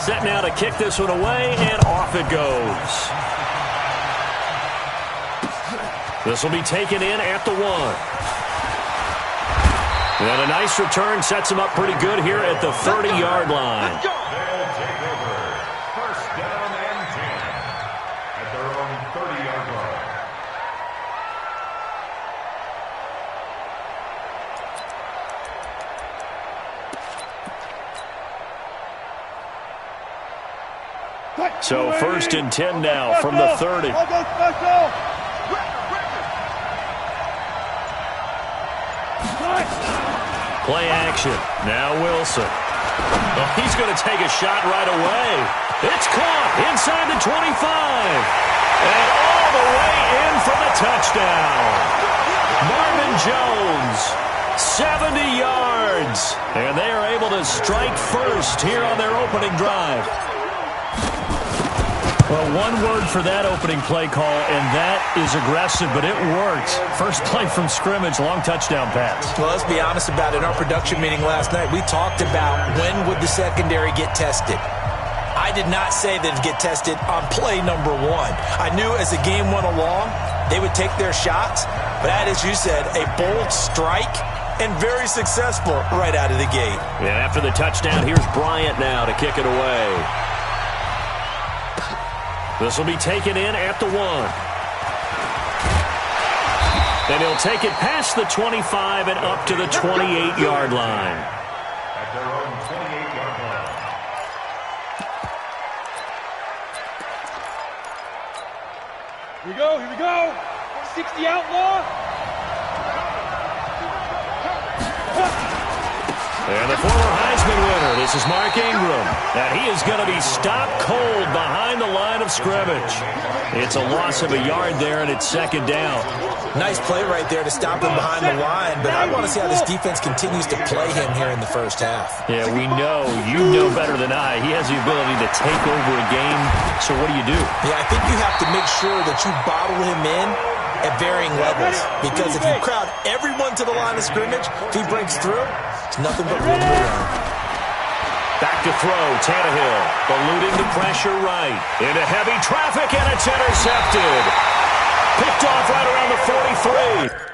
set now to kick this one away, and off it goes. This will be taken in at the 1. And a nice return sets him up pretty good here at the 30-yard line. They'll take over. First down and 10 at their own 30-yard line. So first and 10 now from the 30. Play action. Now Wilson. Oh, he's going to take a shot right away. It's caught inside the 25. And all the way in for the touchdown. Marvin Jones, 70 yards. And they are able to strike first here on their opening drive. Well, one word for that opening play call, and that is aggressive, but it worked. First play from scrimmage, long touchdown pass. Well, let's be honest about it. In our production meeting last night, we talked about when would the secondary get tested. I did not say that it'd get tested on play number 1. I knew as the game went along, they would take their shots, but that, as you said, a bold strike and very successful right out of the gate. And after the touchdown, here's Bryant now to kick it away. This will be taken in at the 1. And he'll take it past the 25 and up to the 28-yard line. At their own 28-yard line. Here we go. 60 outlaw. And the former Heisman winner, this is Mark Ingram. And he is going to be stopped cold behind the line of scrimmage. It's a loss of a yard there, and it's second down. Nice play right there to stop him behind the line, but I want to see how this defense continues to play him here in the first half. Yeah, we know. You know better than I. He has the ability to take over a game, so what do? Yeah, I think you have to make sure that you bottle him in at varying levels, because if you crowd everyone to the line of scrimmage, if he breaks through, it's nothing but room around. Back to throw, Tannehill, eluding the pressure right. Into heavy traffic, and it's intercepted. Picked off right around the 43.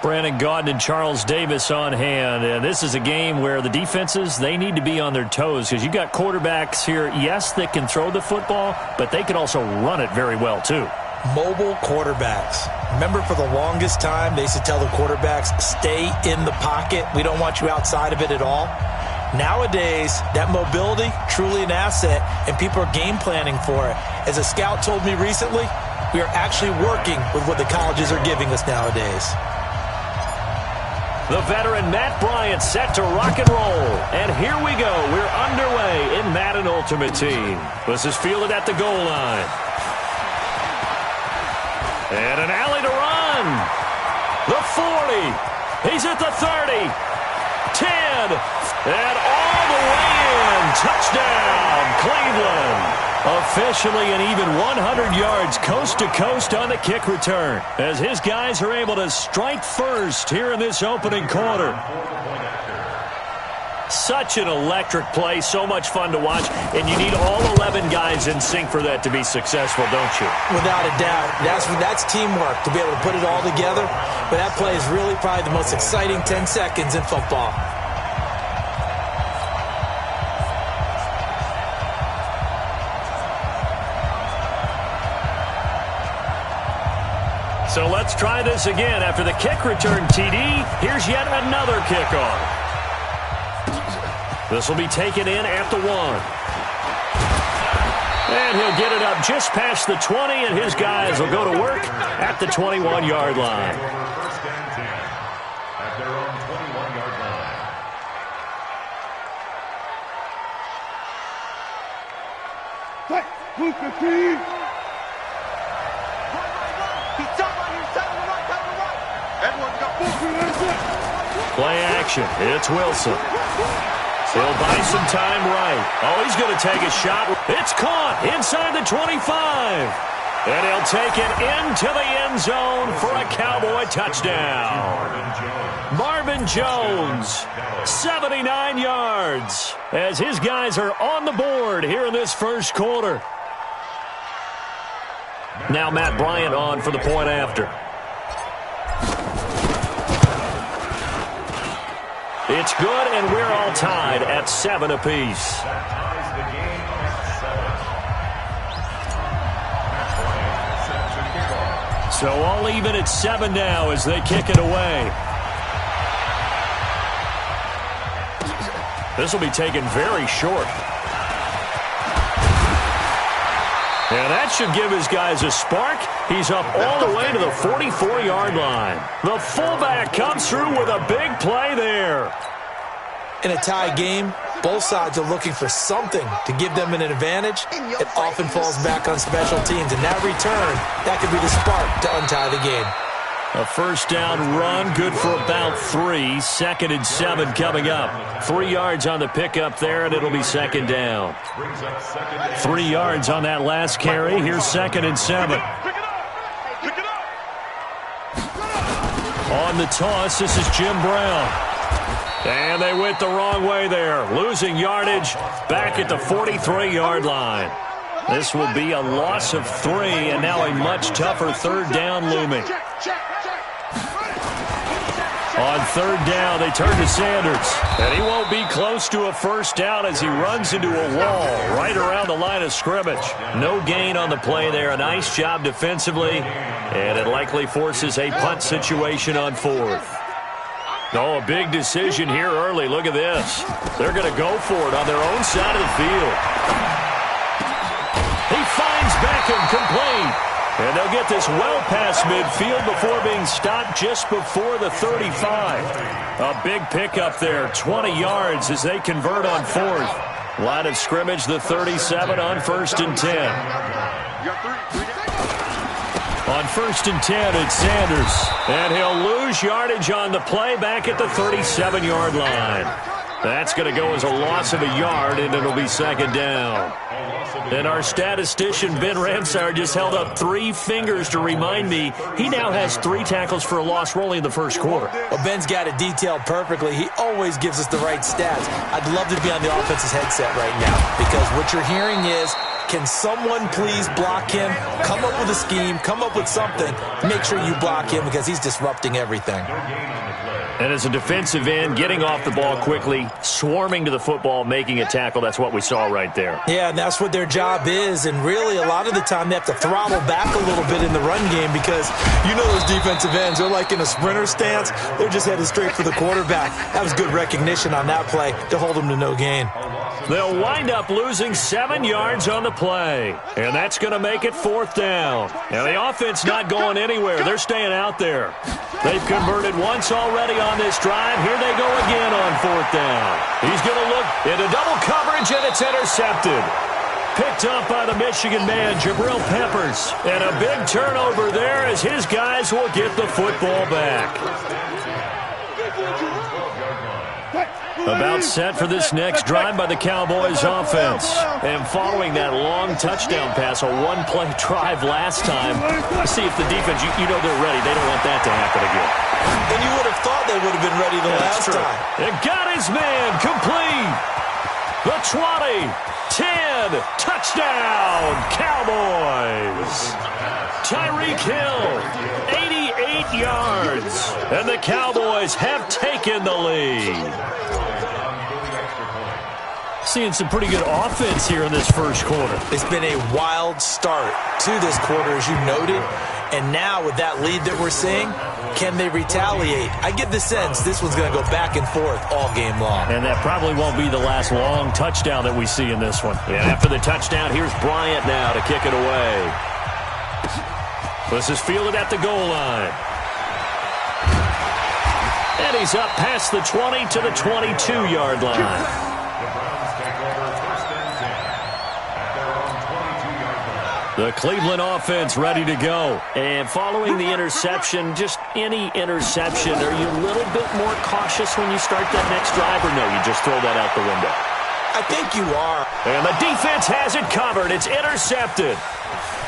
Brandon Gaudin and Charles Davis on hand. And this is a game where the defenses, they need to be on their toes because you've got quarterbacks here, yes, that can throw the football, but they can also run it very well, too. Mobile quarterbacks. Remember, for the longest time, they used to tell the quarterbacks, stay in the pocket. We don't want you outside of it at all. Nowadays, that mobility, truly an asset, and people are game planning for it. As a scout told me recently, we are actually working with what the colleges are giving us nowadays. The veteran Matt Bryant set to rock and roll. And here we go. We're underway in Madden Ultimate Team. This is fielded at the goal line. And an alley to run. The 40. He's at the 30. 10. And all the way in. Touchdown, Cleveland. Officially an even 100 yards coast to coast on the kick return as his guys are able to strike first here in this opening quarter. Such an electric play, so much fun to watch, and you need all 11 guys in sync for that to be successful, don't you? Without a doubt. That's teamwork, to be able to put it all together. But that play is really probably the most exciting 10 seconds in football. So let's try this again. After the kick return TD, here's yet another kickoff. This will be taken in at the 1. And he'll get it up just past the 20, and his guys will go to work at the 21-yard line. First and 10 at their own 21-yard line. Move 15. Play action. It's Wilson. He'll buy some time right. Oh, he's going to take a shot. It's caught inside the 25. And he'll take it into the end zone for a Cowboy touchdown. Marvin Jones, 79 yards, as his guys are on the board here in this first quarter. Now Matt Bryant on for the point after. It's good, and we're all tied at 7 apiece. That ties the game at 7. So all even at 7 now as they kick it away. This will be taken very short. And that should give his guys a spark. He's up all the way to the 44-yard line. The fullback comes through with a big play there. In a tie game, both sides are looking for something to give them an advantage. It often falls back on special teams. And that return, that could be the spark to untie the game. A first down run, good for about 3. 2nd and 7 coming up. 3 yards on the pickup there, and it'll be 2nd down. 3 yards on that last carry. Here's 2nd and 7. On the toss, this is Jim Brown. And they went the wrong way there. Losing yardage back at the 43-yard line. This will be a loss of 3, and now a much tougher 3rd down looming. On 3rd down, they turn to Sanders. And he won't be close to a first down as he runs into a wall right around the line of scrimmage. No gain on the play there. A nice job defensively. And it likely forces a punt situation on 4th. Oh, a big decision here early. Look at this. They're going to go for it on their own side of the field. He finds Beckham complete. And they'll get this well past midfield before being stopped just before the 35. A big pickup there, 20 yards as they convert on 4th. Line of scrimmage, the 37 on 1st and 10. On 1st and 10, it's Sanders. And he'll lose yardage on the play back at the 37-yard line. That's going to go as a loss of a yard, and it'll be 2nd down. And our statistician, Ben Ramsar, just held up 3 fingers to remind me he now has 3 tackles for a loss rolling in the first quarter. Well, Ben's got it detailed perfectly. He always gives us the right stats. I'd love to be on the offense's headset right now because what you're hearing is, can someone please block him? Come up with a scheme. Come up with something. Make sure you block him because he's disrupting everything. And as a defensive end, getting off the ball quickly, swarming to the football, making a tackle, that's what we saw right there. Yeah, and that's what their job is. And really, a lot of the time, they have to throttle back a little bit in the run game because you know those defensive ends, they're like in a sprinter stance. They're just headed straight for the quarterback. That was good recognition on that play to hold them to no gain. They'll wind up losing 7 yards on the play. And that's going to make it 4th down. And the offense not going anywhere. They're staying out there. They've converted once already on this drive. Here they go again on 4th down. He's going to look into double coverage, and it's intercepted. Picked up by the Michigan man, Jabril Peppers. And a big turnover there as his guys will get the football back. About set for this next drive by the Cowboys offense. And following that long touchdown pass, a one-play drive last time, see if the defense, you know they're ready. They don't want that to happen again. And you would have thought they would have been ready the last time. It got his man complete. The 20, 10, touchdown, Cowboys. Tyreek Hill, 88 yards. And the Cowboys have taken the lead. Seeing some pretty good offense here in this first quarter. It's been a wild start to this quarter, as you noted. And now with that lead that we're seeing, can they retaliate? I get the sense this one's going to go back and forth all game long. And that probably won't be the last long touchdown that we see in this one. And after the touchdown, here's Bryant now to kick it away. This is fielded at the goal line. And he's up past the 20 to the 22-yard line. The Cleveland offense ready to go. And following the interception, just any interception, are you a little bit more cautious when you start that next drive, or no, you just throw that out the window? I think you are. And the defense has it covered. It's intercepted.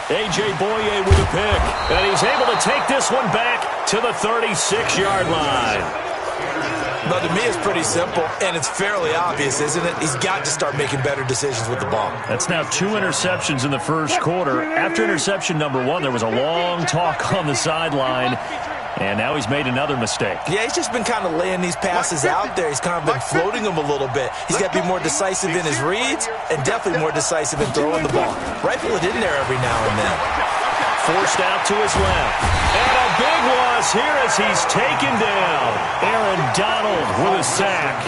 A.J. Boye with a pick. And he's able to take this one back to the 36-yard line. But to me, it's pretty simple, and it's fairly obvious, isn't it? He's got to start making better decisions with the ball. That's now 2 interceptions in the first quarter. After interception number 1, there was a long talk on the sideline, and now he's made another mistake. Yeah, he's just been kind of laying these passes out there. He's kind of been floating them a little bit. He's got to be more decisive in his reads and definitely more decisive in throwing the ball. Rifle it in there every now and then. Forced out to his left. And a big loss here as he's taken down. Aaron Donald with a sack.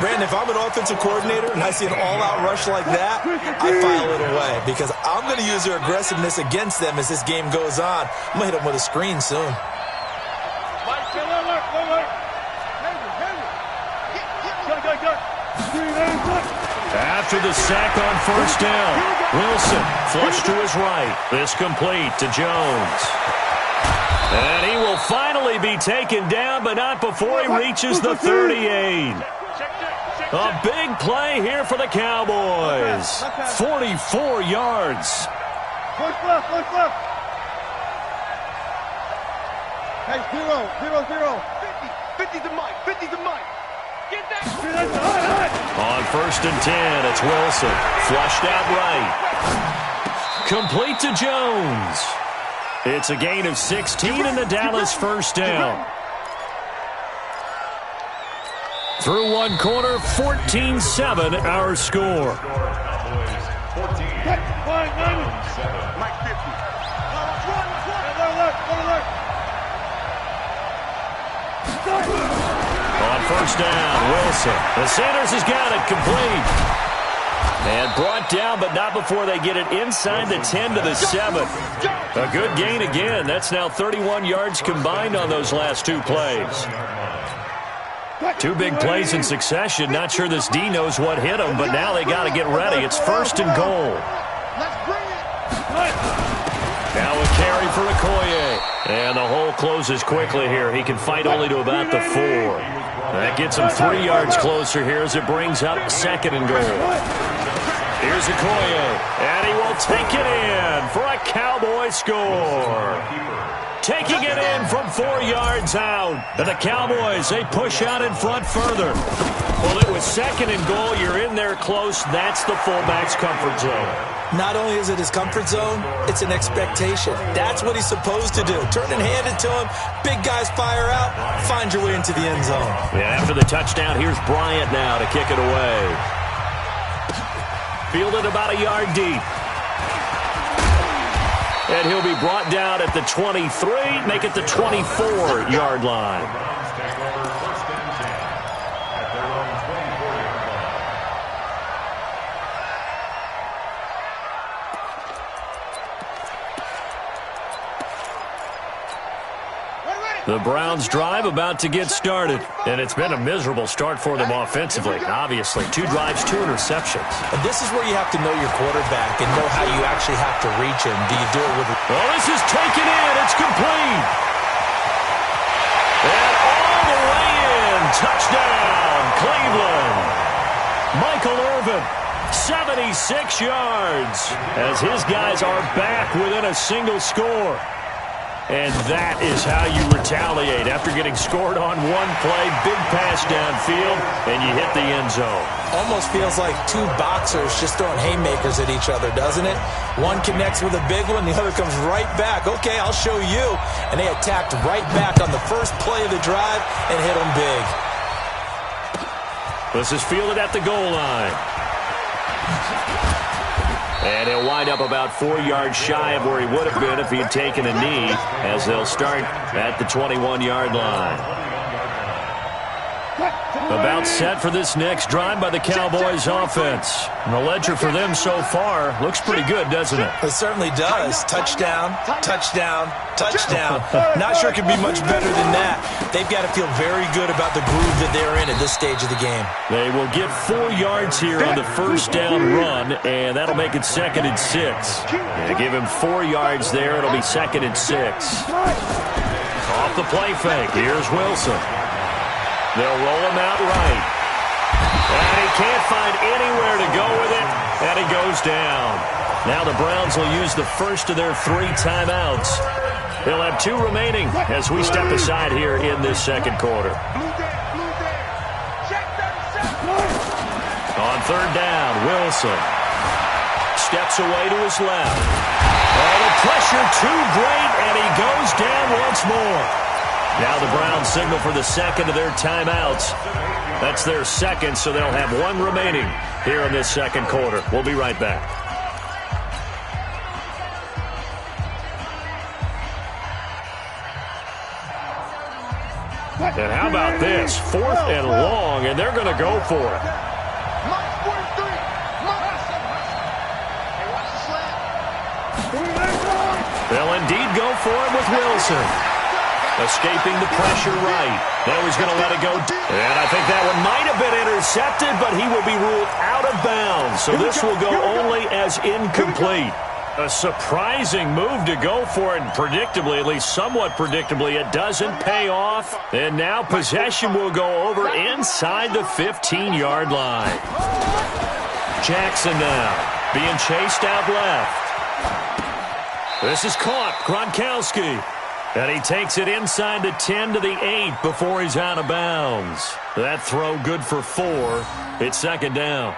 Brandon, if I'm an offensive coordinator and I see an all-out rush like that, I file it away because I'm going to use their aggressiveness against them as this game goes on. I'm going to hit them with a screen soon. After the sack on first down, Wilson flushed to his right. This complete to Jones. And he will finally be taken down, but not before he reaches the 38. A big play here for the Cowboys. 44 yards. Push left. Hey, 0. 50 to Mike. Get that. On first and 10, it's Wilson. Flushed out right. Complete to Jones. It's a gain of 16 in the Dallas first down. Through one quarter, 14-7 our score. Mike 50. On first down, Wilson. The Sanders has got it complete. And brought down, but not before they get it inside the 10 to the 7. A good gain again. That's now 31 yards combined on those last 2 plays. 2 big plays in succession. Not sure this D knows what hit him, but now they got to get ready. It's first and goal. Now a carry for Okoye. And the hole closes quickly here. He can fight only to about the 4. That gets him 3 yards closer here as it brings up second and goal. Here's Okoye. And he will take it in for a Cowboy score. Taking it in from 4 yards out. And the Cowboys, they push out in front further. Well, it was second and goal. You're in there close. That's the fullback's comfort zone. Not only is it his comfort zone, it's an expectation. That's what he's supposed to do. Turn and hand it to him. Big guys fire out. Find your way into the end zone. Yeah, after the touchdown, here's Bryant now to kick it away. Fielded about a yard deep. And he'll be brought down at the 23, make it the 24-yard line. The Browns drive about to get started, and it's been a miserable start for them offensively. Obviously, 2 drives, 2 interceptions. And this is where you have to know your quarterback and know how you actually have to reach him. Do you do it with... Well, this is taken in. It's complete. And all the way in. Touchdown, Cleveland. Michael Irvin, 76 yards, as his guys are back within a single score. And that is how you retaliate after getting scored on one play, big pass downfield, and you hit the end zone. Almost feels like two boxers just throwing haymakers at each other, doesn't it? One connects with a big one, the other comes right back. Okay, I'll show you. And they attacked right back on the first play of the drive and hit them big. This is fielded at the goal line. And he'll wind up about 4 yards shy of where he would have been if he had taken a knee, as they'll start at the 21-yard line. About set for this next drive by the Cowboys offense. And the ledger for them so far looks pretty good, doesn't it? It certainly does. Touchdown, touchdown, touchdown. Not sure it could be much better than that. They've got to feel very good about the groove that they're in at this stage of the game. They will get 4 yards here on the first down run, and that'll make it 2nd and 6. They give him 4 yards there. It'll be 2nd and 6. Off the play fake. Here's Wilson. They'll roll him out right. And he can't find anywhere to go with it, and he goes down. Now the Browns will use the first of their 3 timeouts. They'll have 2 remaining as we step aside here in this second quarter. On 3rd down, Wilson steps away to his left. Oh, the pressure too great, and he goes down once more. Now the Browns signal for the second of their timeouts. That's their second, so they'll have 1 remaining here in this second quarter. We'll be right back. And how about this? 4th and long, and they're going to go for it. They'll indeed go for it with Wilson. Escaping the pressure right. Now he's going to let it go. And I think that one might have been intercepted, but he will be ruled out of bounds. So this will go only as incomplete. A surprising move to go for it, and predictably, at least somewhat predictably, it doesn't pay off. And now possession will go over inside the 15-yard line. Jackson now being chased out left. This is caught. Gronkowski. And he takes it inside the 10 to the 8 before he's out of bounds. That throw good for 4. It's 2nd down.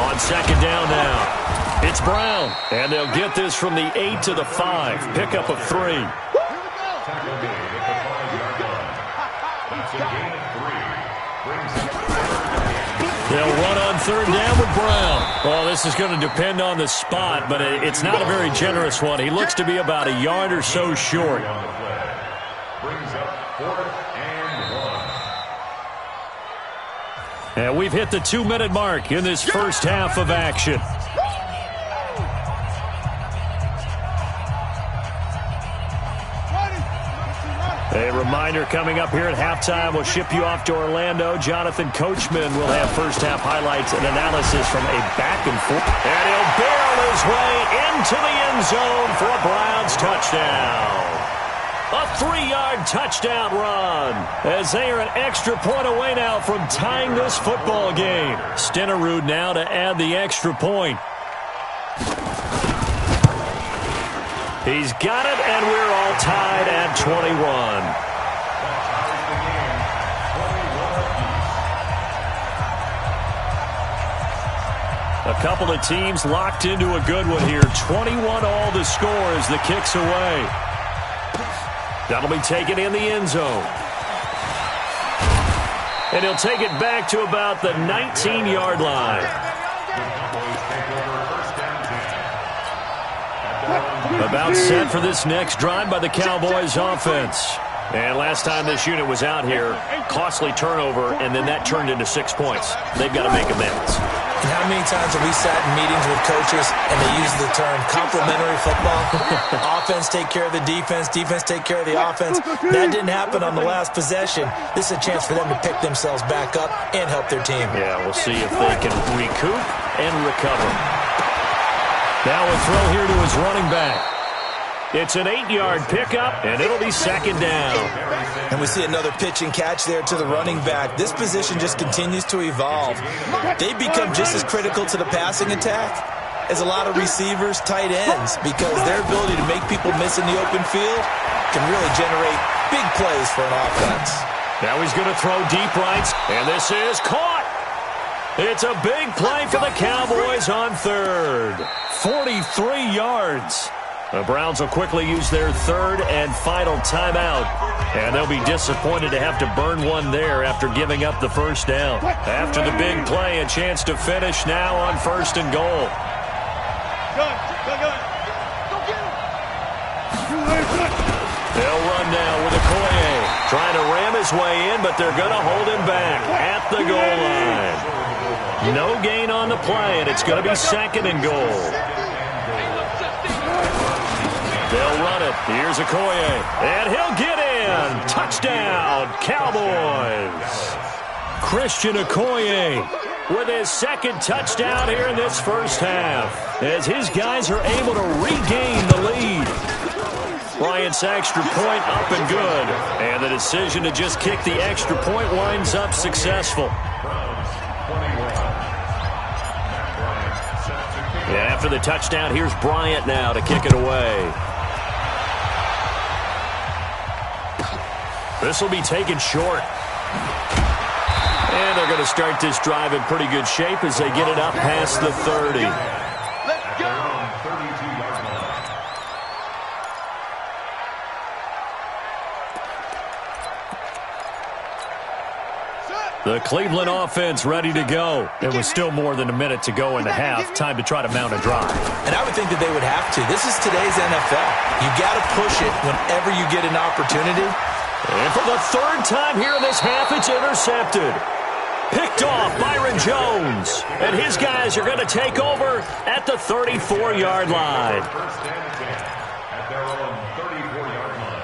On 2nd down now, it's Brown. And they'll get this from the 8 to the 5. Pickup of 3. They'll run on 3rd down with Brown. Well, this is going to depend on the spot, but it's not a very generous one. He looks to be about a yard or so short. Brings up 4th and 1. And we've hit the 2-minute mark in this first half of action. A reminder coming up here at halftime, we'll ship you off to Orlando. Jonathan Coachman will have first-half highlights and analysis from a back-and-forth. And he'll barrel his way into the end zone for a Browns touchdown. A 3-yard touchdown run as they are an extra point away now from tying this football game. Stenerud now to add the extra point. He's got it, and we're all tied at 21. A couple of teams locked into a good one here. 21 all the score as the kick's away. That'll be taken in the end zone. And he'll take it back to about the 19-yard line. About set for this next drive by the Cowboys offense. And last time this unit was out here, costly turnover, and then that turned into 6 points. They've got to make amends. And how many times have we sat in meetings with coaches and they use the term complementary football? Offense take care of the defense, defense take care of the offense. That didn't happen on the last possession. This is a chance for them to pick themselves back up and help their team. Yeah, we'll see if they can recoup and recover. Now a throw here to his running back. It's an 8-yard pickup, and it'll be second down. And we see another pitch and catch there to the running back. This position just continues to evolve. They become just as critical to the passing attack as a lot of receivers, tight ends, because their ability to make people miss in the open field can really generate big plays for an offense. Now he's going to throw deep right, and this is caught. It's a big play for the Cowboys on third. 43 yards. The Browns will quickly use their third and final timeout, and they'll be disappointed to have to burn one there after giving up the first down. After the big play, a chance to finish now on first and goal. They'll run now with Okoye, trying to ram his way in, but they're going to hold him back at the goal line. No gain on the play, and it's going to be second and goal. They'll run it. Here's Okoye, and he'll get in. Touchdown, Cowboys. Christian Okoye with his second touchdown here in this first half, as his guys are able to regain the lead. Bryant's extra point up and good, and the decision to just kick the extra point winds up successful. And after the touchdown, here's Bryant now to kick it away. This will be taken short. And they're going to start this drive in pretty good shape as they get it up past the 30. Let's go. 32-yard line. The Cleveland offense ready to go. There was still more than a minute to go in the half. Time to try to mount a drive. And I would think that they would have to. This is today's NFL. You got to push it whenever you get an opportunity. And for the third time here in this half, it's intercepted. Picked off Byron Jones. And his guys are going to take over at the 34-yard line. First and 10 at their own 34-yard line.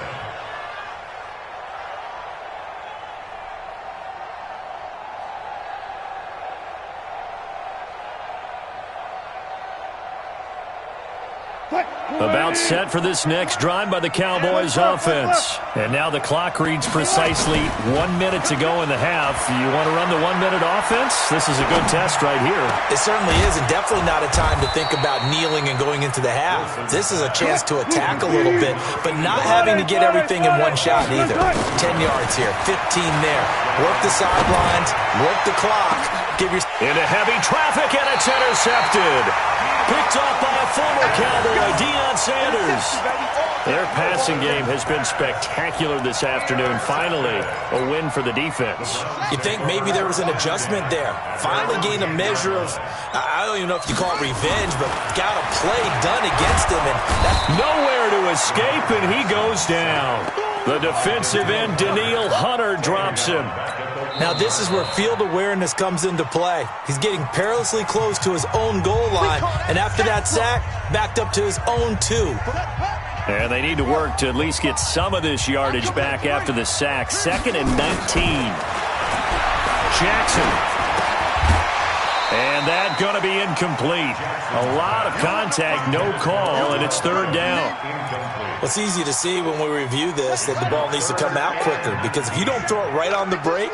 About set for this next drive by the Cowboys offense. And now the clock reads precisely 1 minute to go in the half. You want to run the 1 minute offense? This is a good test right here. It certainly is, and definitely not a time to think about kneeling and going into the half. This is a chance to attack a little bit, but not having to get everything in one shot either. 10 yards here, 15 there. Work the sidelines, work the clock. Into heavy traffic, and it's intercepted. Picked off by a former Cowboy, Deion Sanders. Their passing game has been spectacular this afternoon. Finally, a win for the defense. You think maybe there was an adjustment there. Finally gained a measure of, I don't even know if you call it revenge, but got a play done against him. And nowhere to escape, and he goes down. The defensive end, Danielle Hunter, drops him. Now this is where field awareness comes into play. He's getting perilously close to his own goal line, and after that sack, backed up to his own 2. And they need to work to at least get some of this yardage back after the sack. 2nd and 19. Jackson. And that's going to be incomplete. A lot of contact, no call, and it's 3rd down. Well, it's easy to see when we review this that the ball needs to come out quicker, because if you don't throw it right on the break,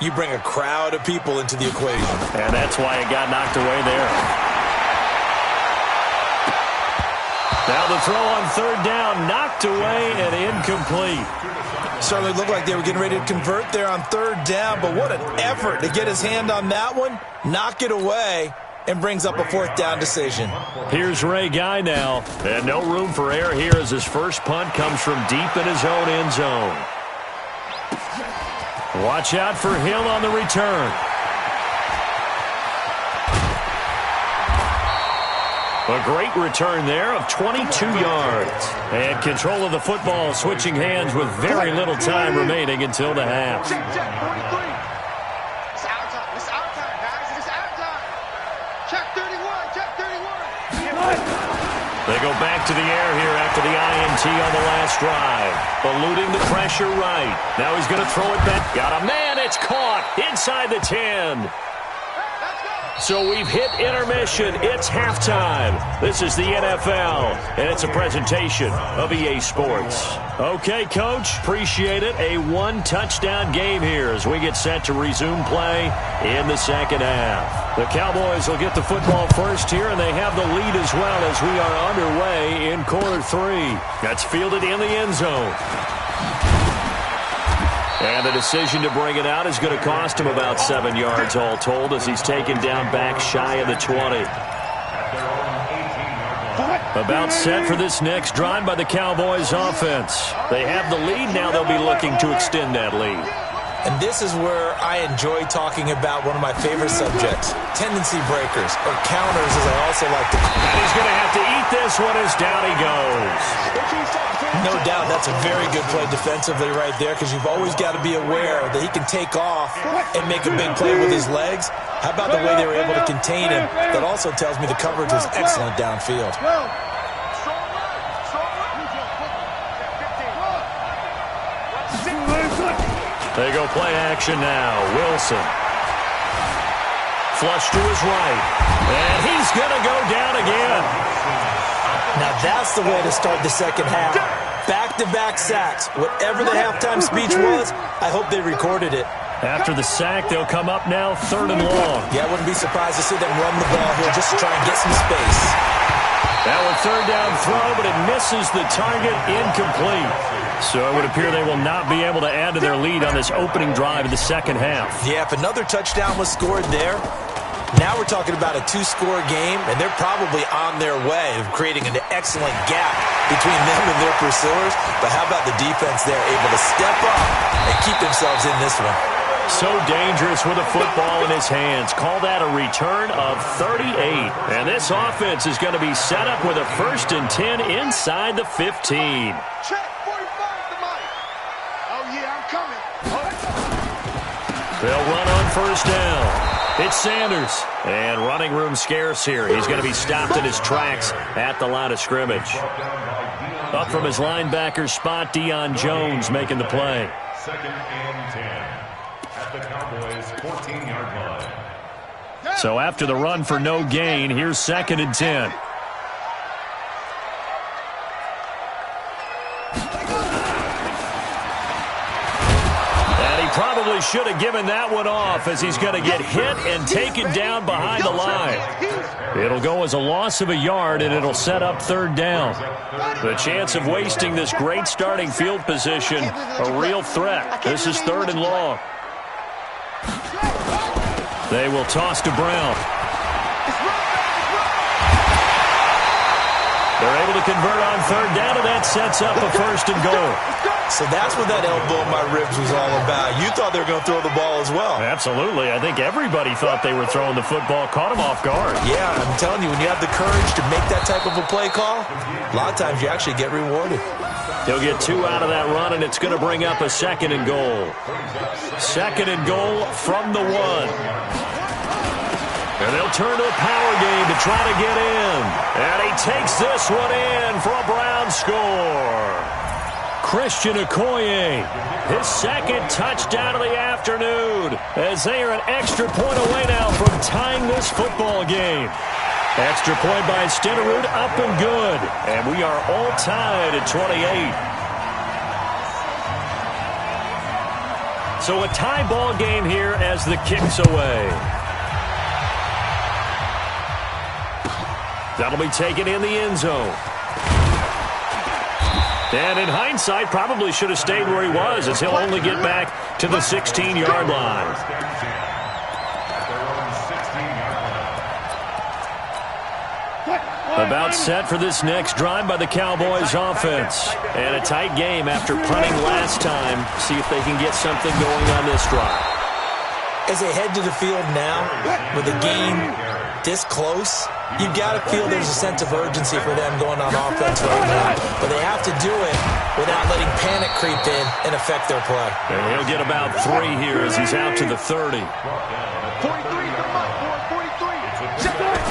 you bring a crowd of people into the equation. And that's why it got knocked away there. Now the throw on 3rd down, knocked away and incomplete. Certainly looked like they were getting ready to convert there on 3rd down, but what an effort to get his hand on that one, knock it away, and brings up a 4th down decision. Here's Ray Guy now, and no room for error here as his first punt comes from deep in his own end zone. Watch out for Hill on the return. A great return there of 22 yards. And control of the football switching hands with very little time remaining until the half. Check, 43. It's our time. It's our time, guys. It's our time. Check 31. Check 31. They go back to the air here after the INT on the last drive. Eluding the pressure right. Now he's going to throw it back. Got a man. It's caught inside the 10. So we've hit intermission. It's halftime. This is the NFL, and it's a presentation of EA Sports. Okay, Coach, appreciate it. A one-touchdown game here as we get set to resume play in the second half. The Cowboys will get the football first here, and they have the lead as well as we are underway in quarter three. That's fielded in the end zone. And the decision to bring it out is going to cost him about 7 yards all told as he's taken down back shy of the 20. About set for this next drive by the Cowboys offense. They have the lead. Now they'll be looking to extend that lead. And this is where I enjoy talking about one of my favorite subjects, tendency breakers, or counters as I also like to call them. And he's going to have to eat this one as down he goes. No doubt that's a very good play defensively right there because you've always got to be aware that he can take off and make a big play with his legs. How about the way they were able to contain him? That also tells me the coverage was excellent downfield. They go play action now. Wilson. Flush to his right. And he's going to go down again. Now that's the way to start the second half. Back-to-back sacks. Whatever the halftime speech was, I hope they recorded it. After the sack, they'll come up now 3rd and long. Yeah, I wouldn't be surprised to see them run the ball here just to try and get some space. That one 3rd down throw, but it misses the target, incomplete. So it would appear they will not be able to add to their lead on this opening drive of the second half. Yeah, if another touchdown was scored there, now we're talking about a 2-score game, and they're probably on their way of creating an excellent gap between them and their pursuers. But how about the defense there, able to step up and keep themselves in this one? So dangerous with a football in his hands. Call that a return of 38. And this offense is going to be set up with a 1st and 10 inside the 15. Check 45 to Mike. Oh, yeah, I'm coming. They'll run on 1st down. It's Sanders. And running room scarce here. He's going to be stopped in his tracks at the line of scrimmage. Up from his linebacker spot, Deion Jones making the play. 2nd and 10. At the Cowboys' 14-yard line. So after the run for no gain, here's 2nd and 10. And he probably should have given that one off as he's going to get hit and taken down behind the line. It'll go as a loss of a yard, and it'll set up 3rd down. The chance of wasting this great starting field position, a real threat. This is 3rd and long. They will toss to Brown. They're able to convert on 3rd down, and that sets up a 1st and goal. So that's what that elbow in my ribs was all about. You thought they were going to throw the ball as well. Absolutely. I think everybody thought they were throwing the football, caught him off guard. Yeah, I'm telling you, when you have the courage to make that type of a play call, a lot of times you actually get rewarded. He'll get 2 out of that run, and it's going to bring up a 2nd and goal. 2nd and goal from the 1. And they'll turn to a power game to try to get in. And he takes this one in for a Brown score. Christian Okoye, his 2nd touchdown of the afternoon, as they are an extra point away now from tying this football game. Extra point by Stenerud, up and good. And we are all tied at 28. So a tie ball game here as the kick's away. That'll be taken in the end zone. And in hindsight, probably should have stayed where he was, as he'll only get back to the 16-yard line. About set for this next drive by the Cowboys offense. And a tight game after punting last time. See if they can get something going on this drive. As they head to the field now, with the game this close, you've got to feel there's a sense of urgency for them going on offense right now. But they have to do it without letting panic creep in and affect their play. And he'll get about 3 here as he's out to the 30. 43 for Mike, 43. Check it.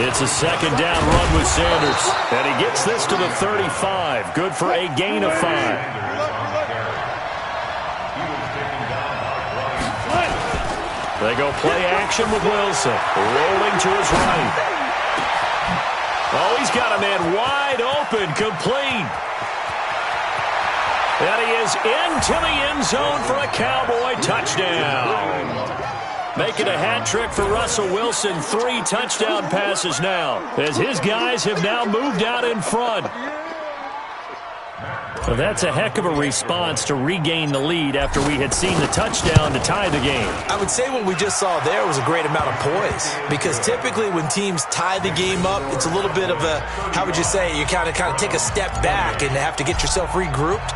It's a 2nd down run with Sanders. And he gets this to the 35. Good for a gain of 5. They go play action with Wilson. Rolling to his right. Oh, he's got a man wide open, complete. And he is into the end zone for a Cowboy touchdown. Making a hat trick for Russell Wilson. 3 touchdown passes now, as his guys have now moved out in front. Well, that's a heck of a response to regain the lead after we had seen the touchdown to tie the game. I would say what we just saw there was a great amount of poise, because typically when teams tie the game up, it's a little bit of a, how would you say, you kind of take a step back and have to get yourself regrouped.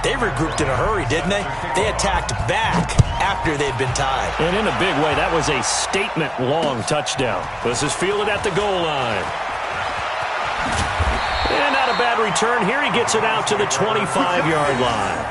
They regrouped in a hurry, didn't they? They attacked back after they'd been tied. And in a big way, that was a statement-long touchdown. This is fielded at the goal line. And not a bad return here. He gets it out to the 25-yard line.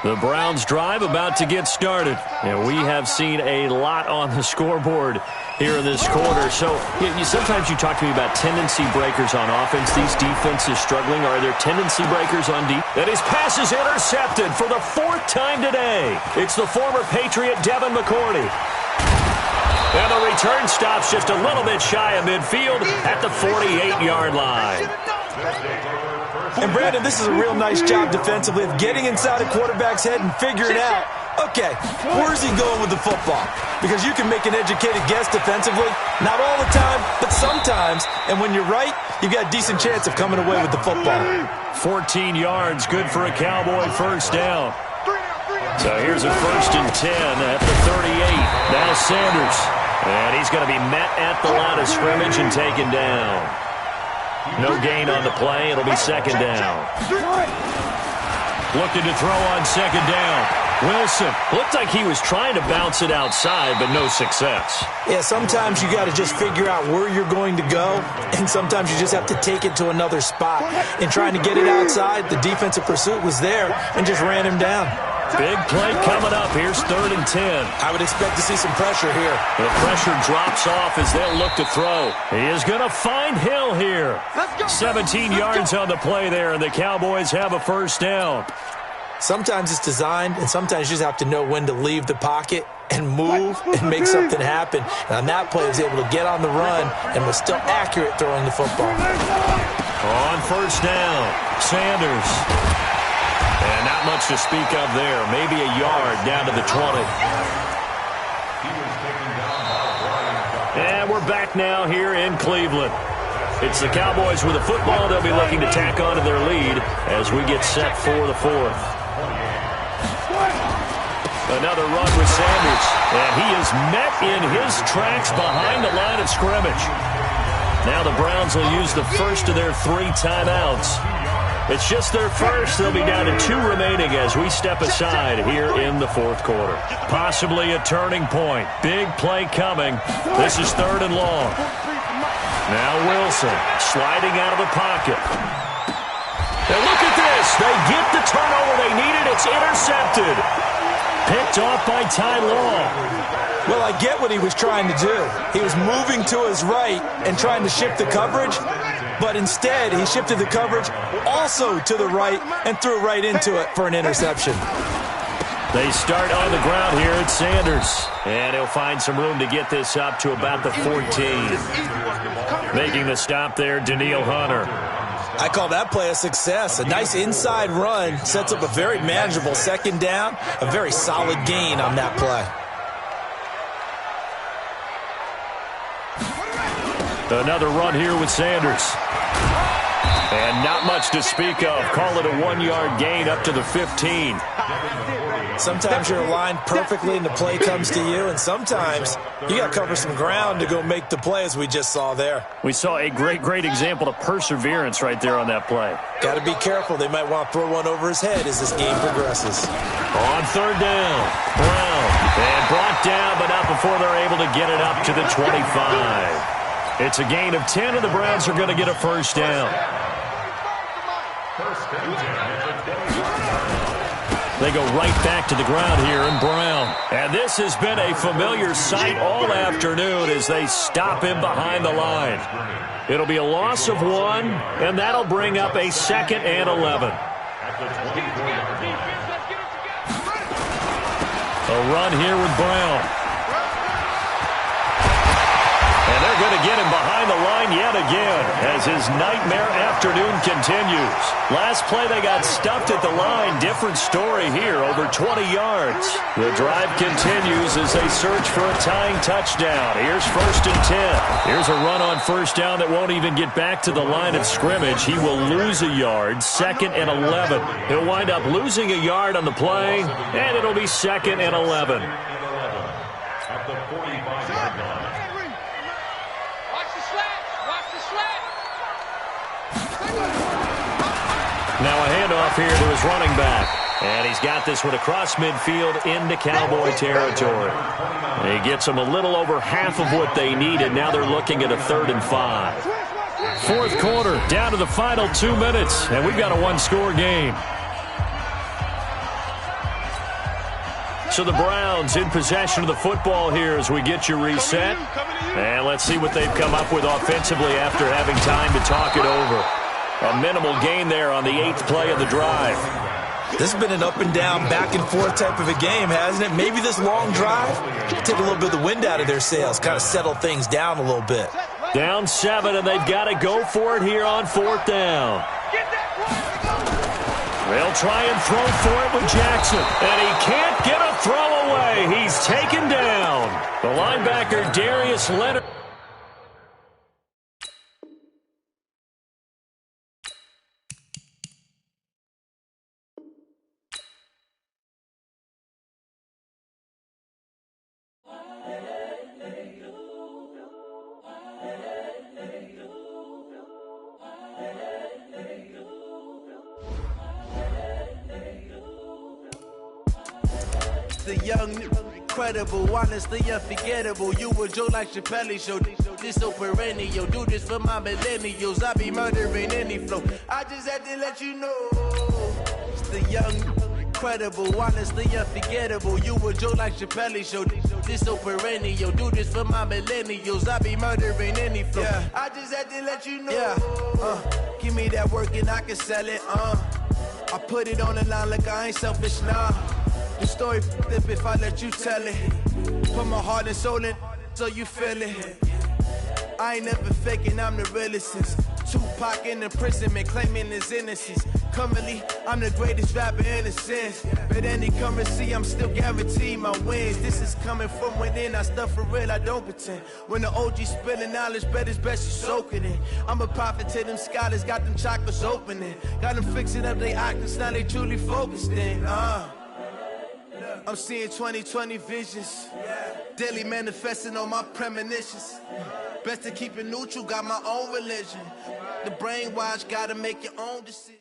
The Browns drive about to get started. And we have seen a lot on the scoreboard here in this quarter. So sometimes you talk to me about tendency breakers on offense. These defenses struggling. Are there tendency breakers on defense? And his pass is intercepted for the 4th time today. It's the former Patriot Devin McCourty. And the return stops just a little bit shy of midfield at the 48-yard line. And, Brandon, this is a real nice job defensively of getting inside a quarterback's head and figuring out, okay, where's he going with the football? Because you can make an educated guess defensively, not all the time, but sometimes. And when you're right, you've got a decent chance of coming away with the football. 14 yards, good for a Cowboy first down. So here's a 1st and 10 at the 38. Now Sanders. And he's going to be met at the line of scrimmage and taken down. No gain on the play. It'll be 2nd down. Looking to throw on 2nd down. Wilson looked like he was trying to bounce it outside, but no success. Yeah, sometimes you got to just figure out where you're going to go, and sometimes you just have to take it to another spot. In trying to get it outside, the defensive pursuit was there and just ran him down. Big play coming up. Here's 3rd and 10. I would expect to see some pressure here. The pressure drops off as they'll look to throw. He is going to find Hill here. 17 yards on the play there, and the Cowboys have a 1st down. Sometimes it's designed, and sometimes you just have to know when to leave the pocket and move and make something happen. And on that play, he was able to get on the run and was still accurate throwing the football. On 1st down, Sanders. And not much to speak of there. Maybe a yard down to the 20. And we're back now here in Cleveland. It's the Cowboys with the football. They'll be looking to tack on to their lead as we get set for the 4th. Another run with Sanders. And he is met in his tracks behind the line of scrimmage. Now the Browns will use the first of their 3 timeouts. It's just their first. They'll be down to 2 remaining as we step aside here in the 4th quarter. Possibly a turning point. Big play coming. This is 3rd and long. Now Wilson sliding out of the pocket. And look at this. They get the turnover they needed. It's intercepted. Picked off by Ty Law. Well, I get what he was trying to do. He was moving to his right and trying to shift the coverage, but instead he shifted the coverage also to the right and threw right into it for an interception. They start on the ground here at Sanders. And he'll find some room to get this up to about the 14. Making the stop there, Danielle Hunter. I call that play a success. A nice inside run sets up a very manageable 2nd down. A very solid gain on that play. Another run here with Sanders. And not much to speak of. Call it a 1-yard gain up to the 15. Sometimes you're aligned perfectly and the play comes to you, and sometimes you got to cover some ground to go make the play, as we just saw there. We saw a great example of perseverance right there on that play. Got to be careful. They might want to throw one over his head as this game progresses. On 3rd down, Brown. And brought down, but not before they're able to get it up to the 25. It's a gain of 10, and the Browns are going to get a 1st down. They go right back to the ground here in Brown. And this has been a familiar sight all afternoon as they stop him behind the line. It'll be a loss of 1, and that'll bring up a 2nd and 11. A run here with Brown. And they're going to get him behind the line yet again as his nightmare afternoon continues. Last play they got stuffed at the line. Different story here, over 20 yards. The drive continues as they search for a tying touchdown. Here's 1st and 10. Here's a run on 1st down that won't even get back to the line of scrimmage. He will lose a yard, 2nd and 11. He'll wind up losing a yard on the play, and it'll be 2nd and 11. At the 45-yard line. Now a handoff here to his running back. And he's got this one across midfield into Cowboy territory. And he gets them a little over half of what they needed. Now they're looking at a 3rd and 5. 4th quarter, down to the final 2 minutes. And we've got a 1-score game. So the Browns in possession of the football here as we get you reset. And let's see what they've come up with offensively after having time to talk it over. A minimal gain there on the 8th play of the drive. This has been an up and down, back and forth type of a game, hasn't it? Maybe this long drive take a little bit of the wind out of their sails, kind of settle things down a little bit. Down 7, and they've got to go for it here on 4th down. They'll try and throw for it with Jackson, and he can't get a throw away. He's taken down. The linebacker, Darius Leonard. The young, incredible, honestly unforgettable. You were Joe like Chappelle show. This so perennial. Do this for my millennials. I be murdering any flow. I just had to let you know. It's the young, incredible, honestly unforgettable. You were Joe like Chappelle show. This so perennial. Do this for my millennials. I be murdering any flow. Yeah. I just had to let you know. Yeah. Give me that work and I can sell it. I put it on the line like I ain't selfish, nah. The story flip if I let you tell it. Put my heart and soul in so you feel it. I ain't never faking, I'm the realest since Tupac in imprisonment, claiming his innocence. Currently, I'm the greatest rapper in a sense. But any currency, I'm still guaranteed my wins. This is coming from within, I stuff for real, I don't pretend. When the OG spilling knowledge, bet it's best you soak it in. I'm a prophet to them scholars, got them chakras opening. Got them fixing up they octaves, now they truly focused in. I'm seeing 2020 visions. Daily manifesting on my premonitions. Best to keep it neutral, got my own religion. The brainwash, gotta make your own decision.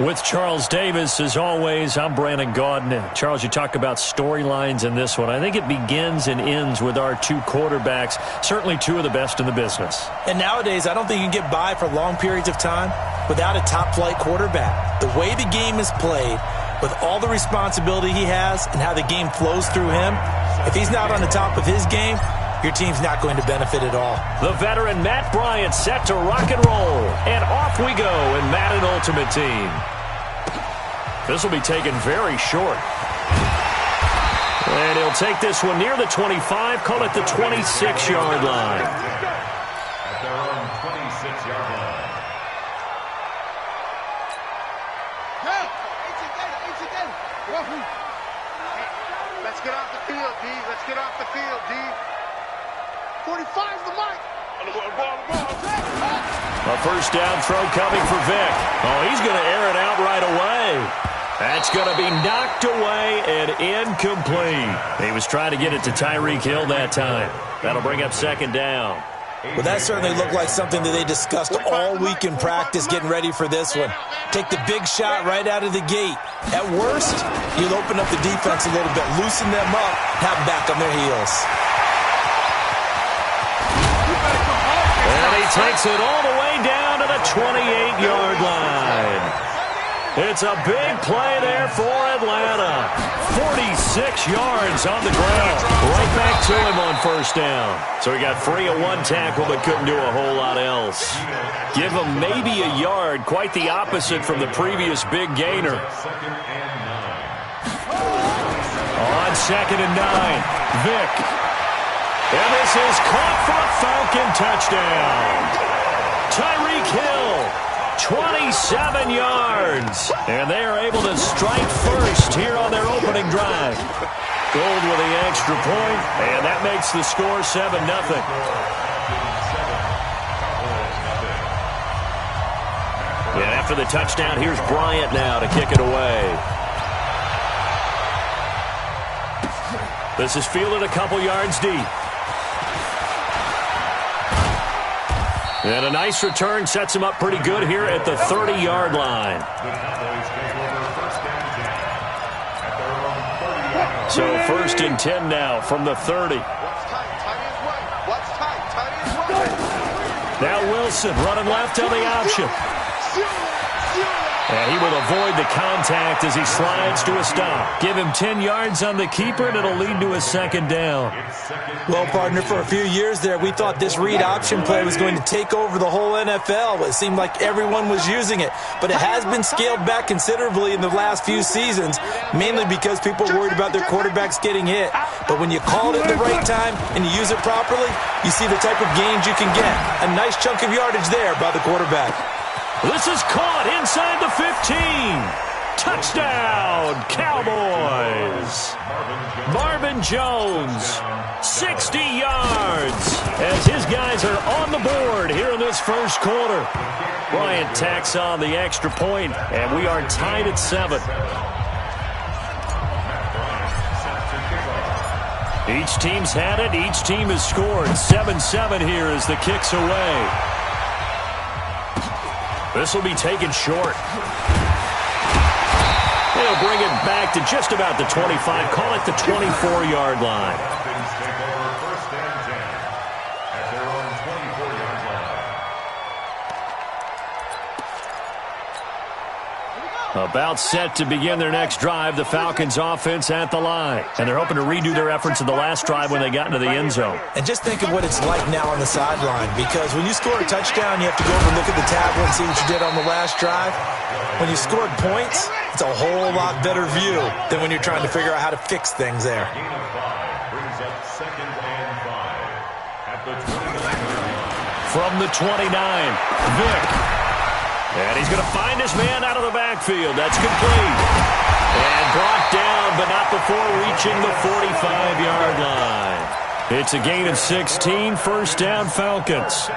With Charles Davis, as always, I'm Brandon Gaudin. Charles, you talk about storylines in this one. I think it begins and ends with our 2 quarterbacks, certainly 2 of the best in the business. And nowadays, I don't think you can get by for long periods of time without a top-flight quarterback. The way the game is played, with all the responsibility he has and how the game flows through him, if he's not on the top of his game, your team's not going to benefit at all. The veteran Matt Bryant set to rock and roll. And off we go in Madden Ultimate Team. This will be taken very short. And he'll take this one near the 25, call it the 26-yard line. At their own 26-yard line. Let's get off the field, D. Let's get off the field, D. 45 the mic. A first down throw coming for Vic. Oh, he's going to air it out right away. That's going to be knocked away and incomplete. He was trying to get it to Tyreek Hill that time. That'll bring up 2nd down. Well, that certainly looked like something that they discussed all week in practice getting ready for this one. Take the big shot right out of the gate. At worst, you'll open up the defense a little bit, loosen them up, have them back on their heels. And he takes it all the way down to the 28-yard line. It's a big play there for Atlanta. 46 yards on the ground. Right back to him on first down. So he got free of one tackle but couldn't do a whole lot else. Give him maybe a yard. Quite the opposite from the previous big gainer. On 2nd and 9, Vick. And this is caught for a Falcon touchdown. Tyreek Hill, 27 yards. And they are able to strike first here on their opening drive. Gold with the extra point, and that makes the score 7-0. And after the touchdown, here's Bryant now to kick it away. This is fielded a couple yards deep. And a nice return sets him up pretty good here at the 30-yard line. So 1st and 10 now from the 30. Now Wilson running left on the option. And he will avoid the contact as he slides to a stop. Give him 10 yards on the keeper, and it'll lead to a 2nd down. Well, partner, for a few years there, we thought this read option play was going to take over the whole NFL. It seemed like everyone was using it. But it has been scaled back considerably in the last few seasons, mainly because people are worried about their quarterbacks getting hit. But when you call it at the right time and you use it properly, you see the type of gains you can get. A nice chunk of yardage there by the quarterback. This is caught inside the 15. Touchdown, Cowboys. Marvin Jones, 60 yards, as his guys are on the board here in this first quarter. Bryant tacks on the extra point, and we are tied at 7. Each team's had it. Each team has scored. 7-7 here as the kick's away. This will be taken short. They'll bring it back to just about the 25. Call it the 24-yard line. About set to begin their next drive, the Falcons offense at the line. And they're hoping to redo their efforts in the last drive when they got into the end zone. And just think of what it's like now on the sideline, because when you score a touchdown, you have to go over and look at the tablet and see what you did on the last drive. When you scored points, it's a whole lot better view than when you're trying to figure out how to fix things there. From the 29, Vick. And he's going to find his man out of the backfield. That's complete. And brought down, but not before reaching the 45-yard line. It's a gain of 16, 1st down Falcons.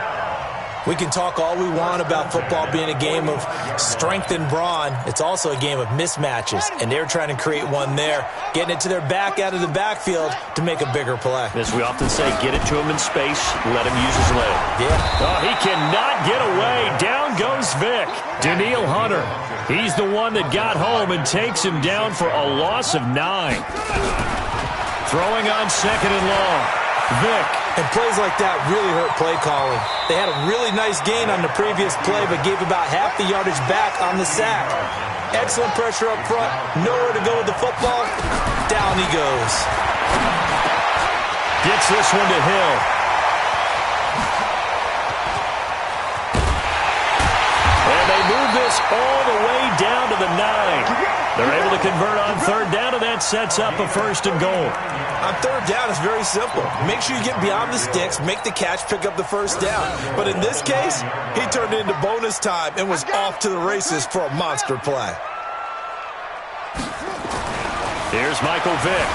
We can talk all we want about football being a game of strength and brawn. It's also a game of mismatches, and they're trying to create one there, getting it to their back out of the backfield to make a bigger play. As we often say, get it to him in space, let him use his leg. Yeah. Oh, he cannot get away. Down goes Vick. Danielle Hunter, he's the one that got home and takes him down for a loss of 9. Throwing on 2nd and long. Vick. And plays like that really hurt play calling. They had a really nice gain on the previous play, but gave about half the yardage back on the sack. Excellent pressure up front. Nowhere to go with the football. Down he goes. Gets this one to Hill. And they move this all the way down to the 9. They're able to convert on 3rd down, and that sets up a 1st and goal. On 3rd down, it's very simple. Make sure you get beyond the sticks, make the catch, pick up the 1st down. But in this case, he turned it into bonus time and was off to the races for a monster play. Here's Michael Vick.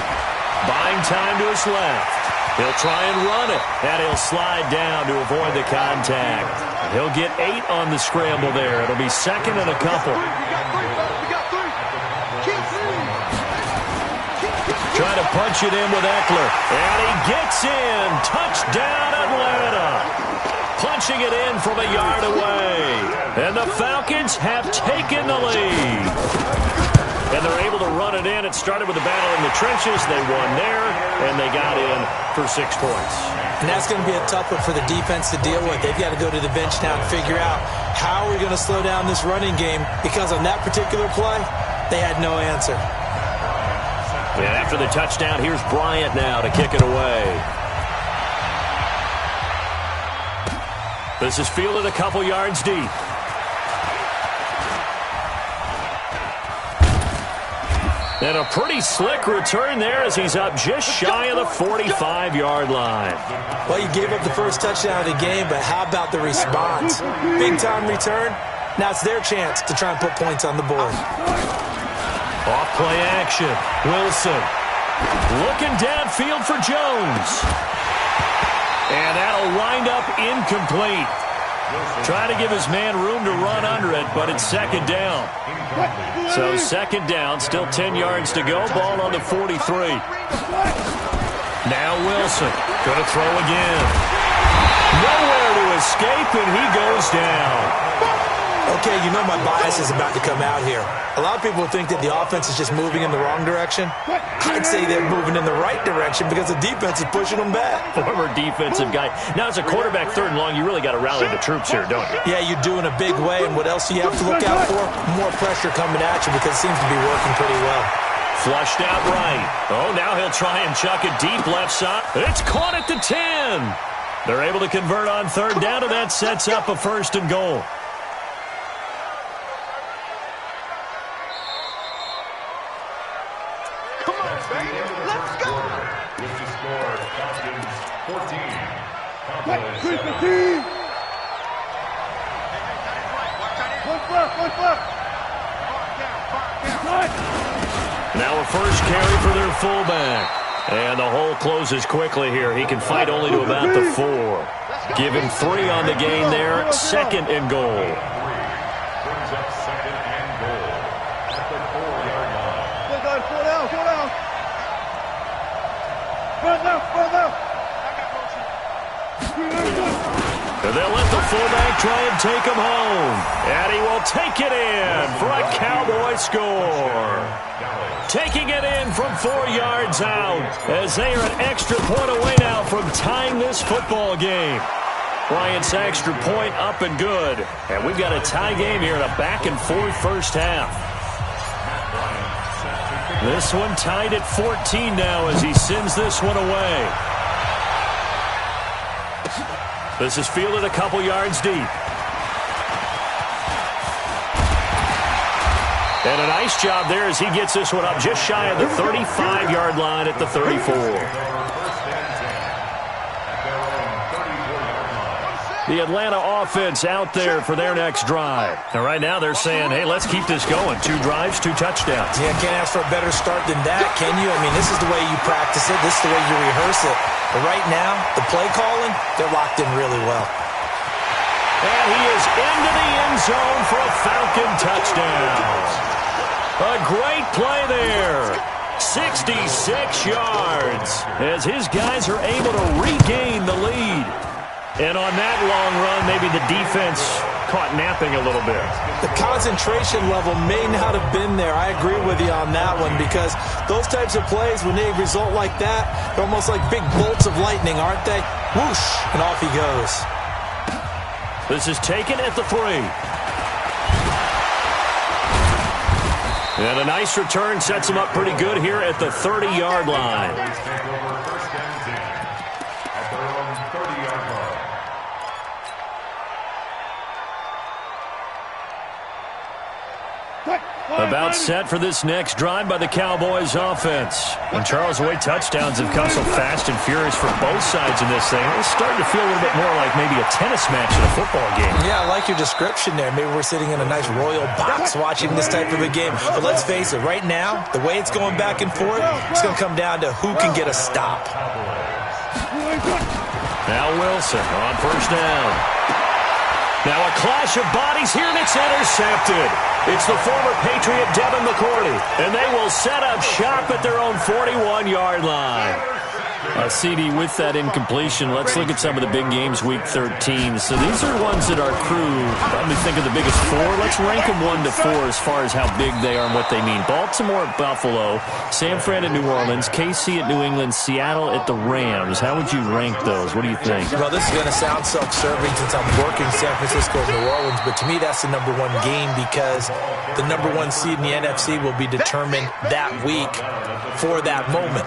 Buying time to his left. He'll try and run it, and he'll slide down to avoid the contact. He'll get 8 on the scramble there. It'll be 2nd and a couple. Trying to punch it in with Eckler. And he gets in. Touchdown, Atlanta. Punching it in from a yard away. And the Falcons have taken the lead. and they're able to run it in. It started with a battle in the trenches. They won there, and they got in for 6 points. And that's going to be a tough one for the defense to deal with. They've got to go to the bench now and figure out how are we going to slow down this running game, because on that particular play, they had no answer. And after the touchdown, here's Bryant now to kick it away. This is fielded a couple yards deep. And a pretty slick return there as he's up just shy of the 45-yard line. Well, you gave up the first touchdown of the game, but how about the response? Big-time return. Now it's their chance to try and put points on the board. Off-play action. Wilson looking downfield for Jones. And that'll wind up incomplete. Trying to give his man room to run under it, but it's second down. So second down, still 10 yards to go. Ball on the 43. Now Wilson going to throw again. Nowhere to escape, and he goes down. Okay, you know my bias is about to come out here. A lot of people think that the offense is just moving in the wrong direction. I'd say they're moving in the right direction because the defense is pushing them back. Former defensive guy. Now, as a quarterback, 3rd and long, you really got to rally the troops here, don't you? Yeah, you do in a big way, and what else do you have to look out for? More pressure coming at you because it seems to be working pretty well. Flushed out right. Oh, now he'll try and chuck it deep left side. It's caught at the 10. They're able to convert on 3rd down, and that sets up a 1st and goal. Let's go! With the score, Falcons 14. Cowboys 7. Now a first carry for their fullback. And the hole closes quickly here. He can fight only to about the 4. Give him 3 on the gain there. 2nd and goal. Brings up 2nd and goal at the 4-yard line. And they'll let the fullback try and take him home. And he will take it in for a Cowboy score. Taking it in from 4 yards out as they are an extra point away now from tying this football game. Bryant's extra point up and good. And we've got a tie game here in a back-and-forth first half. This one tied at 14 now as he sends this one away. This is fielded a couple yards deep. And a nice job there as he gets this one up just shy of the 35-yard line at the 34. The Atlanta offense out there for their next drive. And right now they're saying, hey, let's keep this going. 2 drives, 2 touchdowns. Yeah, can't ask for a better start than that, can you? I mean, this is the way you practice it. This is the way you rehearse it. But right now, the play calling, they're locked in really well. And he is into the end zone for a Falcon touchdown. A great play there. 66 yards as his guys are able to regain the lead. And on that long run, maybe the defense caught napping a little bit. The concentration level may not have been there. I agree with you on that one because those types of plays, when they result like that, they're almost like big bolts of lightning, aren't they? Whoosh, and off he goes. This is taken at the 3. And a nice return sets him up pretty good here at the 30-yard line. About set for this next drive by the Cowboys offense. And Charles, the way touchdowns have come so fast and furious for both sides in this thing, it's starting to feel a little bit more like maybe a tennis match in a football game. Yeah, I like your description there. Maybe we're sitting in a nice royal box watching this type of a game. But let's face it, right now, the way it's going back and forth, it's going to come down to who can get a stop. Now Wilson on first down. Now a clash of bodies here, and it's intercepted. It's the former Patriot Devin McCourty, and they will set up shop at their own 41-yard line. CD with that incompletion. Let's look at some of the big games week 13. So these are ones that our crew, let me think of the biggest four. Let's rank them 1 to 4 as far as how big they are and what they mean. Baltimore at Buffalo, San Fran at New Orleans, KC at New England, Seattle at the Rams. How would you rank those? What do you think? Well, this is going to sound self-serving since I'm working San Francisco and New Orleans, but to me that's the #1 game because the #1 seed in the NFC will be determined that week for that moment.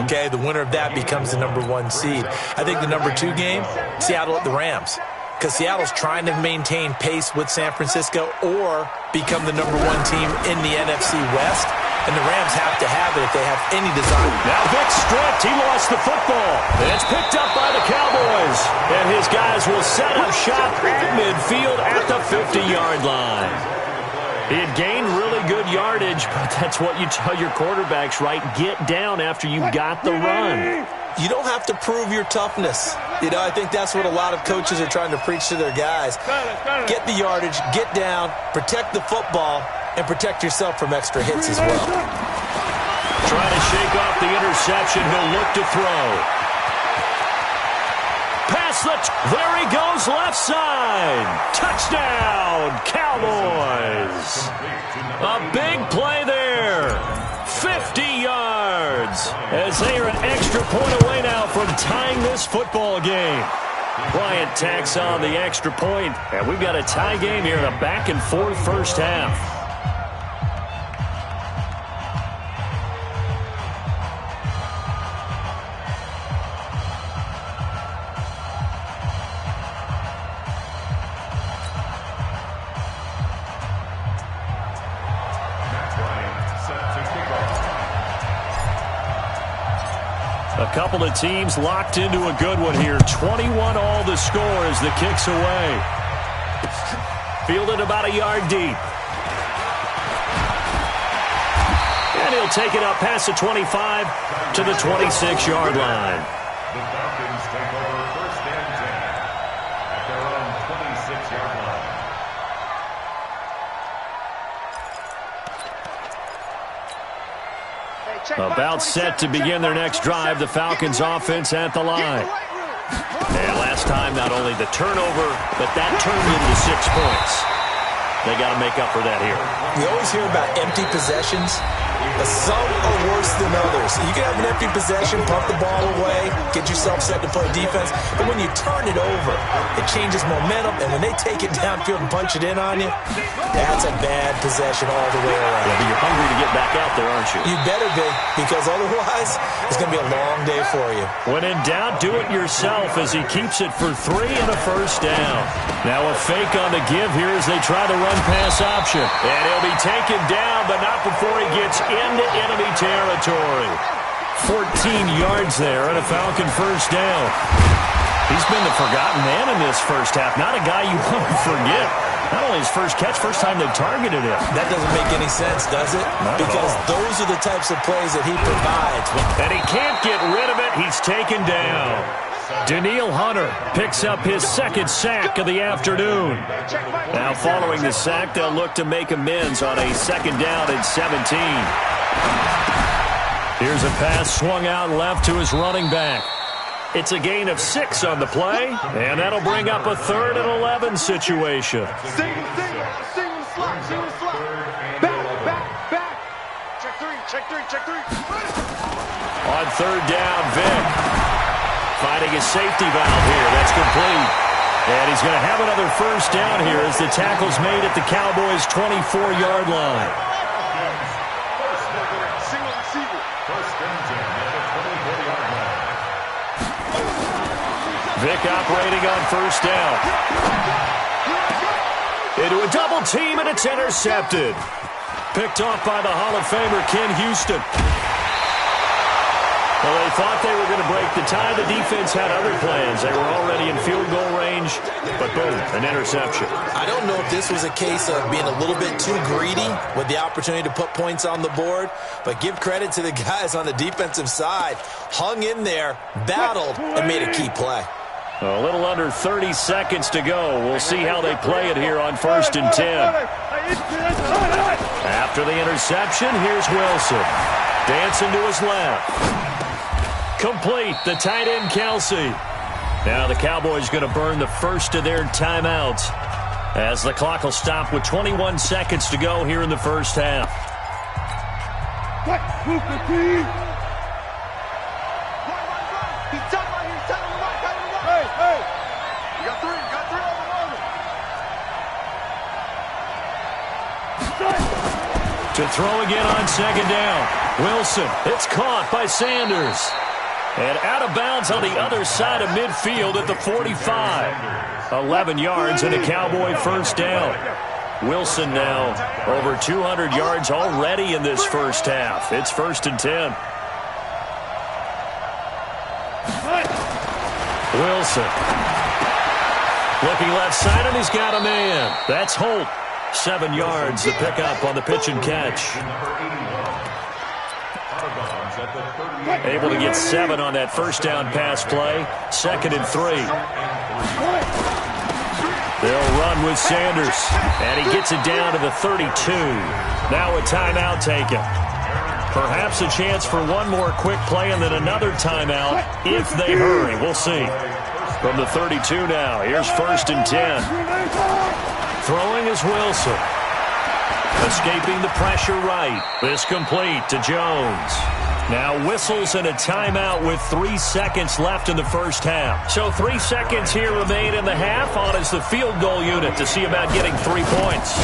Okay, the winner of that becomes the #1 seed. I think the #2 game, Seattle at the Rams, because Seattle's trying to maintain pace with San Francisco or become the #1 team in the NFC West, and the Rams have to have it if they have any desire. Now Vic stripped. He lost the football. And it's picked up by the Cowboys, and his guys will set up shop at midfield at the 50-yard line. He had gained really good yardage, but that's what you tell your quarterbacks, right? Get down after you got the run. You don't have to prove your toughness. You know, I think that's what a lot of coaches are trying to preach to their guys. Get the yardage, get down, protect the football, and protect yourself from extra hits as well. Trying to shake off the interception. He'll look to throw. There he goes, left side. Touchdown, Cowboys. A big play there. 50 yards. As they are an extra point away now from tying this football game. Bryant tacks on the extra point, and we've got a tie game here in a back-and-forth first half. A couple of teams locked into a good one here. 21 all the score as the kick's away. Fielded about a yard deep. And he'll take it up past the 25 to the 26-yard line. The Falcons take over first and 10 at their own 26-yard line. About set to begin their next drive, the Falcons offense at the line. And last time, not only the turnover, but that turned into 6 points. They got to make up for that here. We always hear about empty possessions. Some are worse than others. You can have an empty possession, pump the ball away, get yourself set to play defense. But when you turn it over, it changes momentum. And when they take it downfield and punch it in on you, that's a bad possession all the way around. Yeah, but you're hungry to get back out there, aren't you? You better be, because otherwise it's going to be a long day for you. When in doubt, do it yourself as he keeps it for 3 and a first down. Now a fake on the give here as they try the run-pass option. And he'll be taken down, but not before he gets into enemy territory. 14 yards there and a Falcon first down. He's been the forgotten man in this first half. Not a guy you want to forget. Not only his first catch, first time they targeted him. That doesn't make any sense, does it? Because those are the types of plays that he provides. And he can't get rid of it. He's taken down. Danielle Hunter picks up his second sack of the afternoon. Now following the sack, they'll look to make amends on a second down and 17. Here's a pass swung out left to his running back. It's a gain of 6 on the play, and that'll bring up a 3rd and 11 situation. Single slot. Back. Check three. On 3rd down, Vic finding his safety valve here. That's complete. And he's going to have another first down here as the tackle's made at the Cowboys' 24-yard line. Single receiver. First and 10 at the 24-yard line. Vic operating on first down. Into a double team, and it's intercepted. Picked off by the Hall of Famer Ken Houston. Well, they thought they were going to break the tie. The defense had other plans. They were already in field goal range, but boom, an interception. I don't know if this was a case of being a little bit too greedy with the opportunity to put points on the board, but give credit to the guys on the defensive side. Hung in there, battled, and made a key play. A little under 30 seconds to go. We'll see how they play it here on 1st and 10. After the interception, here's Wilson. Dancing to his left. complete. The tight end, Kelsey. Now the Cowboys going to burn the first of their timeouts as the clock will stop with 21 seconds to go here in the first half. To throw again on second down. Wilson, it's caught by Sanders. And out of bounds on the other side of midfield at the 45. 11 yards and a Cowboy first down. Wilson now over 200 yards already in this first half. It's 1st and 10. Wilson. Looking left side, and he's got a man. That's Holt. 7 yards to pick up on the pitch and catch. Able to get 7 on that first down pass play. 2nd and 3. They'll run with Sanders. And he gets it down to the 32. Now a timeout taken. Perhaps a chance for one more quick play and then another timeout if they hurry. We'll see. From the 32 now, here's 1st and 10. Throwing is Wilson. Escaping the pressure right. This complete to Jones. Now whistles and a timeout with 3 seconds left in the first half. So 3 seconds here remain in the half. On is the field goal unit to see about getting 3 points.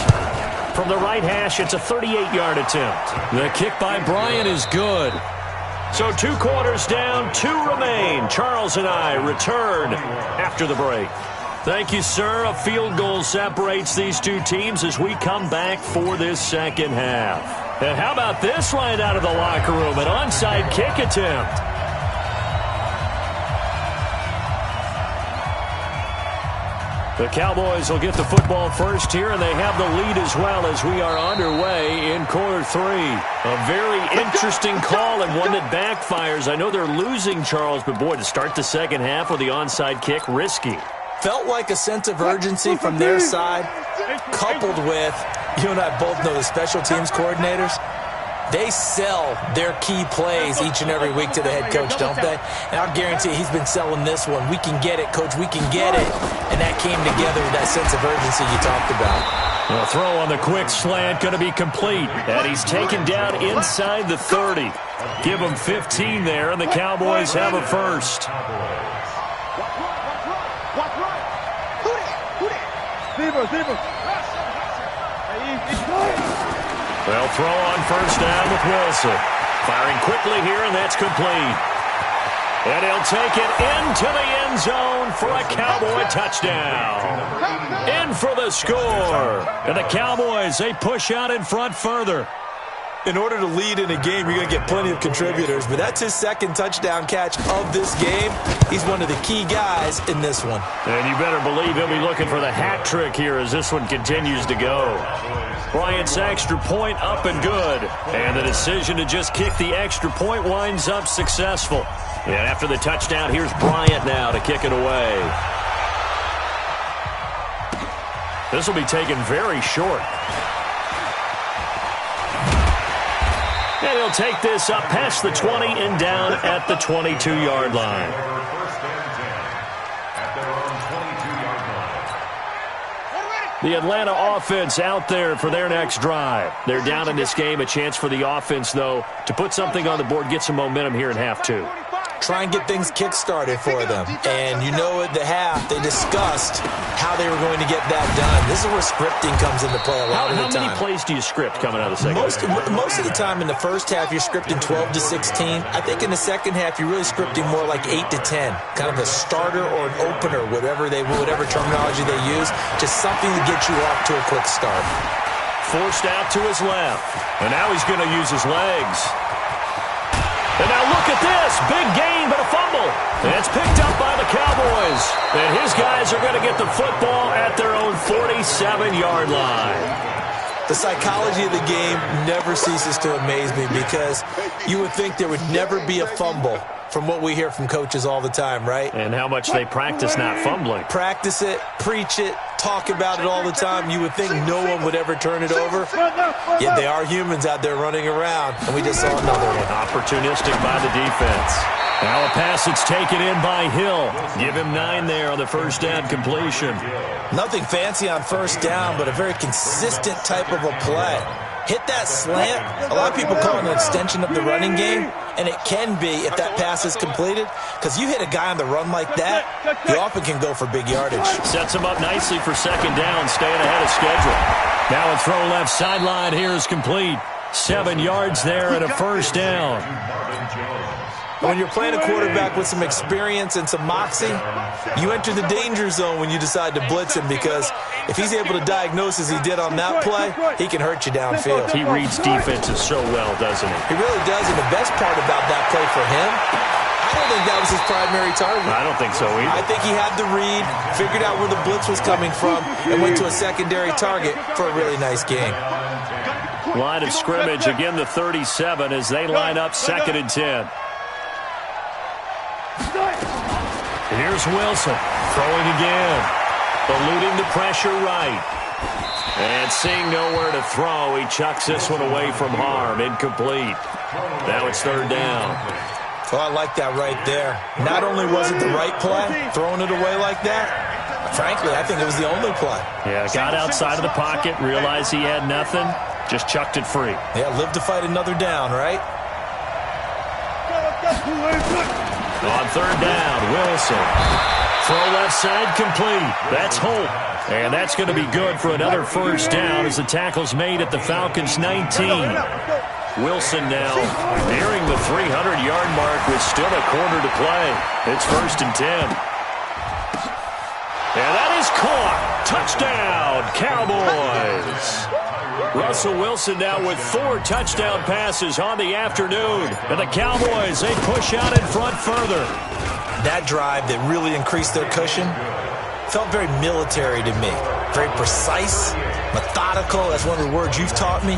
From the right hash, it's a 38-yard attempt. The kick by Bryant is good. So 2 quarters down, 2 remain. Charles and I return after the break. Thank you, sir. A field goal separates these two teams as we come back for this second half. And how about this right out of the locker room? An onside kick attempt. The Cowboys will get the football first here, and they have the lead as well as we are underway in quarter 3. A very interesting call and one that backfires. I know they're losing, Charles, but boy, to start the second half with the onside kick, risky. Felt like a sense of urgency from their side, coupled with, you and I both know the special teams coordinators, they sell their key plays each and every week to the head coach, don't they? And I'll guarantee he's been selling this one. We can get it, coach, we can get it. And that came together with that sense of urgency you talked about. The throw on the quick slant going to be complete. And he's taken down inside the 30. Give him 15 there, and the Cowboys have a first. They'll throw on first down with Wilson. Firing quickly here, and that's complete. And he'll take it into the end zone for a Cowboy touchdown. In for the score. And the Cowboys, they push out in front further. In order to lead in a game, you're going to get plenty of contributors, but that's his second touchdown catch of this game. He's one of the key guys in this one. And you better believe he'll be looking for the hat trick here as this one continues to go. Bryant's extra point up and good. And the decision to just kick the extra point winds up successful. And after the touchdown, here's Bryant now to kick it away. This will be taken very short. And he'll take this up past the 20 and down at the 22-yard line. The Atlanta offense out there for their next drive. They're down in this game. A chance for the offense, though, to put something on the board, get some momentum here in half 2. Try and get things kick-started for them. And you know at the half, they discussed how they were going to get that done. This is where scripting comes into play a lot of the time. How many plays do you script coming out of the second half? Most of the time in the first half, you're scripting 12 to 16. I think in the second half, you're really scripting more like 8 to 10. Kind of a starter or an opener, whatever terminology they use. Just something to get you off to a quick start. Forced out to his left. And now he's going to use his legs. And now look at this. Big gain, but a fumble. And it's picked up by the Cowboys. And his guys are going to get the football at their own 47-yard line. The psychology of the game never ceases to amaze me because you would think there would never be a fumble from what we hear from coaches all the time, right? And how much they practice not fumbling. Practice it, preach it, talk about it all the time. You would think no one would ever turn it over. Yet they are humans out there running around, and we just saw another one. Opportunistic by the defense. Now a pass that's taken in by Hill. Give him 9 there on the first down completion. Nothing fancy on first down, but a very consistent type of a play. Hit that slant. A lot of people call it an extension of the running game, and it can be if that pass is completed, because you hit a guy on the run like that, he often can go for big yardage. Sets him up nicely for second down, staying ahead of schedule. Now a throw left sideline here is complete. 7 yards there and a first down. When you're playing a quarterback with some experience and some moxie, you enter the danger zone when you decide to blitz him, because if he's able to diagnose as he did on that play, he can hurt you downfield. He reads defenses so well, doesn't he? He really does, and the best part about that play for him, I don't think that was his primary target. I don't think so either. I think he had the read, figured out where the blitz was coming from, and went to a secondary target for a really nice game. Line of scrimmage, again the 37 as they line up 2nd and 10. Here's Wilson, throwing again, eluding the pressure right. And seeing nowhere to throw, he chucks this one away from harm, incomplete. Now it's 3rd down. Oh, I like that right there. Not only was it the right play, throwing it away like that, frankly, I think it was the only play. Yeah, got outside of the pocket, realized he had nothing, just chucked it free. Yeah, live to fight another down, right? On 3rd down, Wilson. Throw left side complete. That's Holt. And that's going to be good for another first down as the tackle's made at the Falcons' 19. Wilson now nearing the 300-yard mark with still a quarter to play. It's 1st and 10. And that is caught. Touchdown, Cowboys. Russell Wilson now with 4 touchdown passes on the afternoon. And the Cowboys, they push out in front further. That drive that really increased their cushion felt very military to me. Very precise, methodical. That's one of the words you've taught me.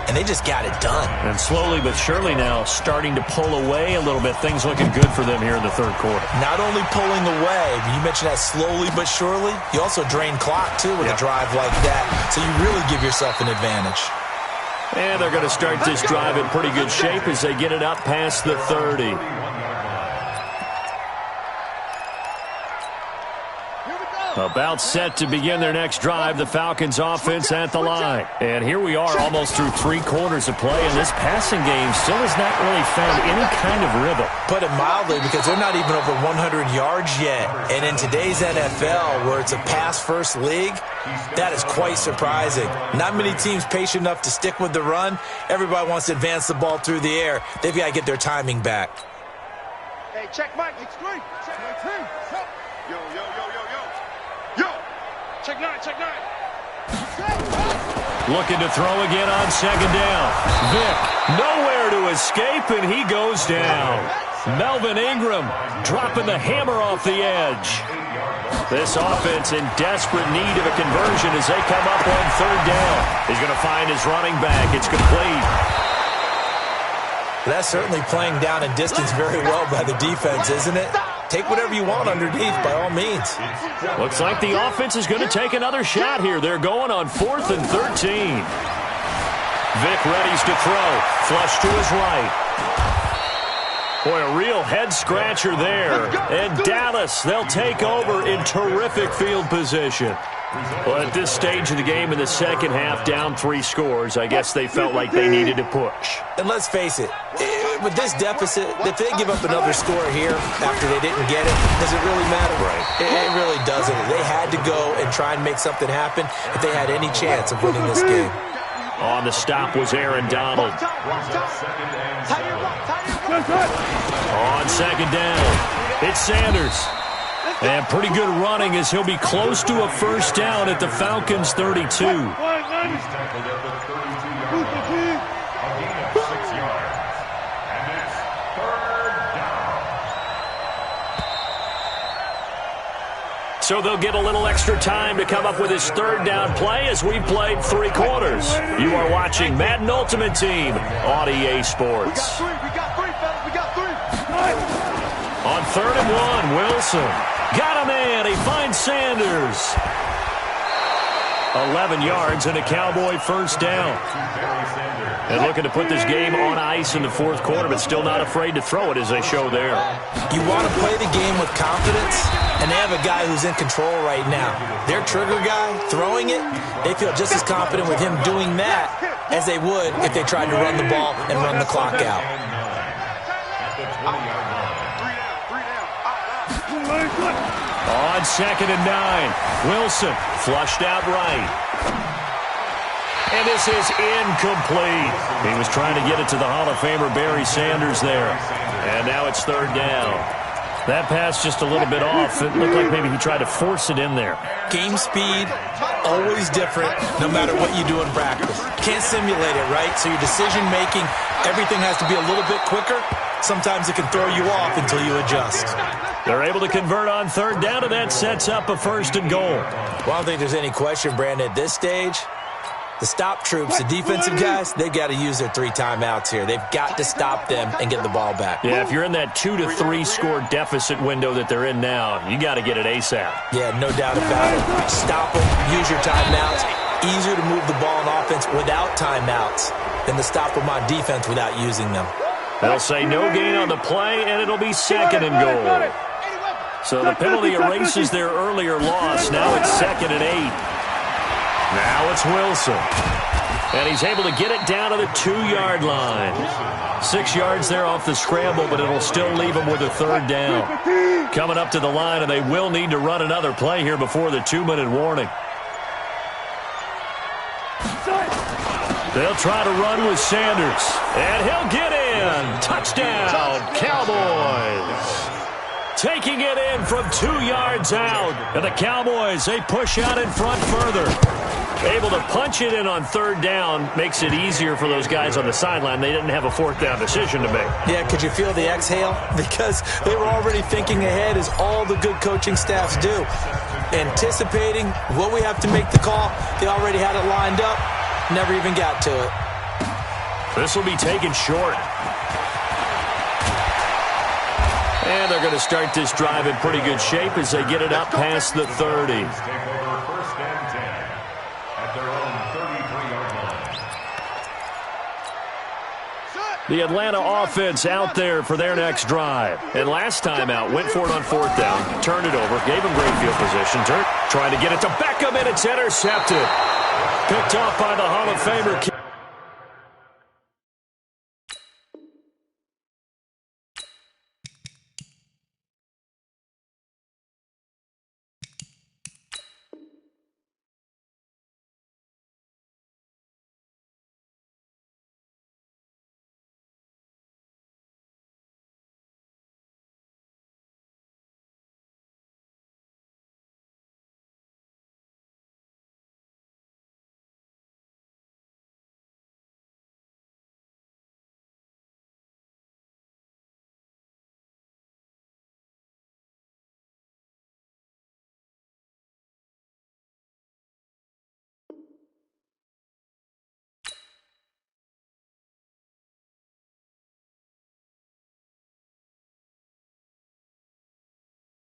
And they just got it done. And slowly but surely now starting to pull away a little bit. Things looking good for them here in the 3rd quarter. Not only pulling away, but you mentioned that slowly but surely. You also drain clock, too, with a drive like that. So you really give yourself an advantage. And they're going to start this drive in pretty good shape as they get it up past the 30. About set to begin their next drive, the Falcons offense at the line. And here we are almost through 3 quarters of play, and this passing game still has not really found any kind of rhythm. Put it mildly, because they're not even over 100 yards yet. And in today's NFL, where it's a pass-first league, that is quite surprising. Not many teams patient enough to stick with the run. Everybody wants to advance the ball through the air. They've got to get their timing back. Hey, check Mike. Check my team. Yo, yo, yo, yo, yo. Yo. Check 9, check 9. Looking to throw again on 2nd down. Vick, nowhere to escape, and he goes down. Melvin Ingram dropping the hammer off the edge. This offense in desperate need of a conversion as they come up on 3rd down. He's going to find his running back. It's complete. That's certainly playing down and distance very well by the defense, isn't it? Take whatever you want underneath, by all means. Looks like the offense is going to take another shot here. They're going on 4th and 13. Vick readies to throw. Flush to his right. Boy, a real head-scratcher there. And Dallas, they'll take over in terrific field position. Well, at this stage of the game in the second half, down 3 scores, I guess they felt like they needed to push. And let's face it, with this deficit, if they give up another score here after they didn't get it, does it really matter? Right. It really doesn't. They had to go and try and make something happen if they had any chance of winning this game. On the stop was Aaron Donald. On 2nd down, it's Sanders. And pretty good running as he'll be close to a first down at the Falcons' 32. He's tackled at the 32-yard line. A gain of 6 yards. And it's 3rd down. So they'll get a little extra time to come up with his 3rd down play as we've played 3 quarters. You are watching Madden Ultimate Team on EA Sports. We got 3, fellas. We got 3. On 3rd and 1, Wilson. Got a man. He finds Sanders. 11 yards and a Cowboy first down. And looking to put this game on ice in the fourth quarter, but still not afraid to throw it as they show there. You want to play the game with confidence, and they have a guy who's in control right now. Their trigger guy, throwing it, they feel just as confident with him doing that as they would if they tried to run the ball and run the clock out. On 2nd and 9, Wilson flushed out right. And this is incomplete. He was trying to get it to the Hall of Famer Barry Sanders there. And now it's 3rd down. That pass just a little bit off. It looked like maybe he tried to force it in there. Game speed, always different no matter what you do in practice. Can't simulate it, right? So your decision-making, everything has to be a little bit quicker. Sometimes it can throw you off until you adjust. They're able to convert on 3rd down, and that sets up a 1st and goal. Well, I don't think there's any question, Brandon, at this stage. The stop troops, the defensive guys, they've got to use their 3 timeouts here. They've got to stop them and get the ball back. Yeah, if you're in that 2 to 3 score deficit window that they're in now, you got to get it ASAP. Yeah, no doubt about it. Stop them, use your timeouts. Easier to move the ball on offense without timeouts than to stop them on defense without using them. They'll say no gain on the play, and it'll be 2nd and goal. So the penalty erases their earlier loss. Now it's 2nd and 8. Now it's Wilson. And he's able to get it down to the 2-yard line. 6 yards there off the scramble, but it'll still leave him with a 3rd down. Coming up to the line, and they will need to run another play here before the 2-minute warning. They'll try to run with Sanders. And he'll get in. Touchdown, Cowboys. Taking it in from 2 yards out. And the Cowboys, they push out in front further. Able to punch it in on 3rd down makes it easier for those guys on the sideline. They didn't have a 4th down decision to make. Yeah, could you feel the exhale? Because they were already thinking ahead, as all the good coaching staffs do. Anticipating what we have to make the call. They already had it lined up. Never even got to it. This will be taken short. And they're going to start this drive in pretty good shape as they get it up past the 30. The Atlanta offense out there for their next drive. And last time out, went for it on 4th down, turned it over, gave him great field position, trying to get it to Beckham, and it's intercepted. Picked off by the Hall of Famer.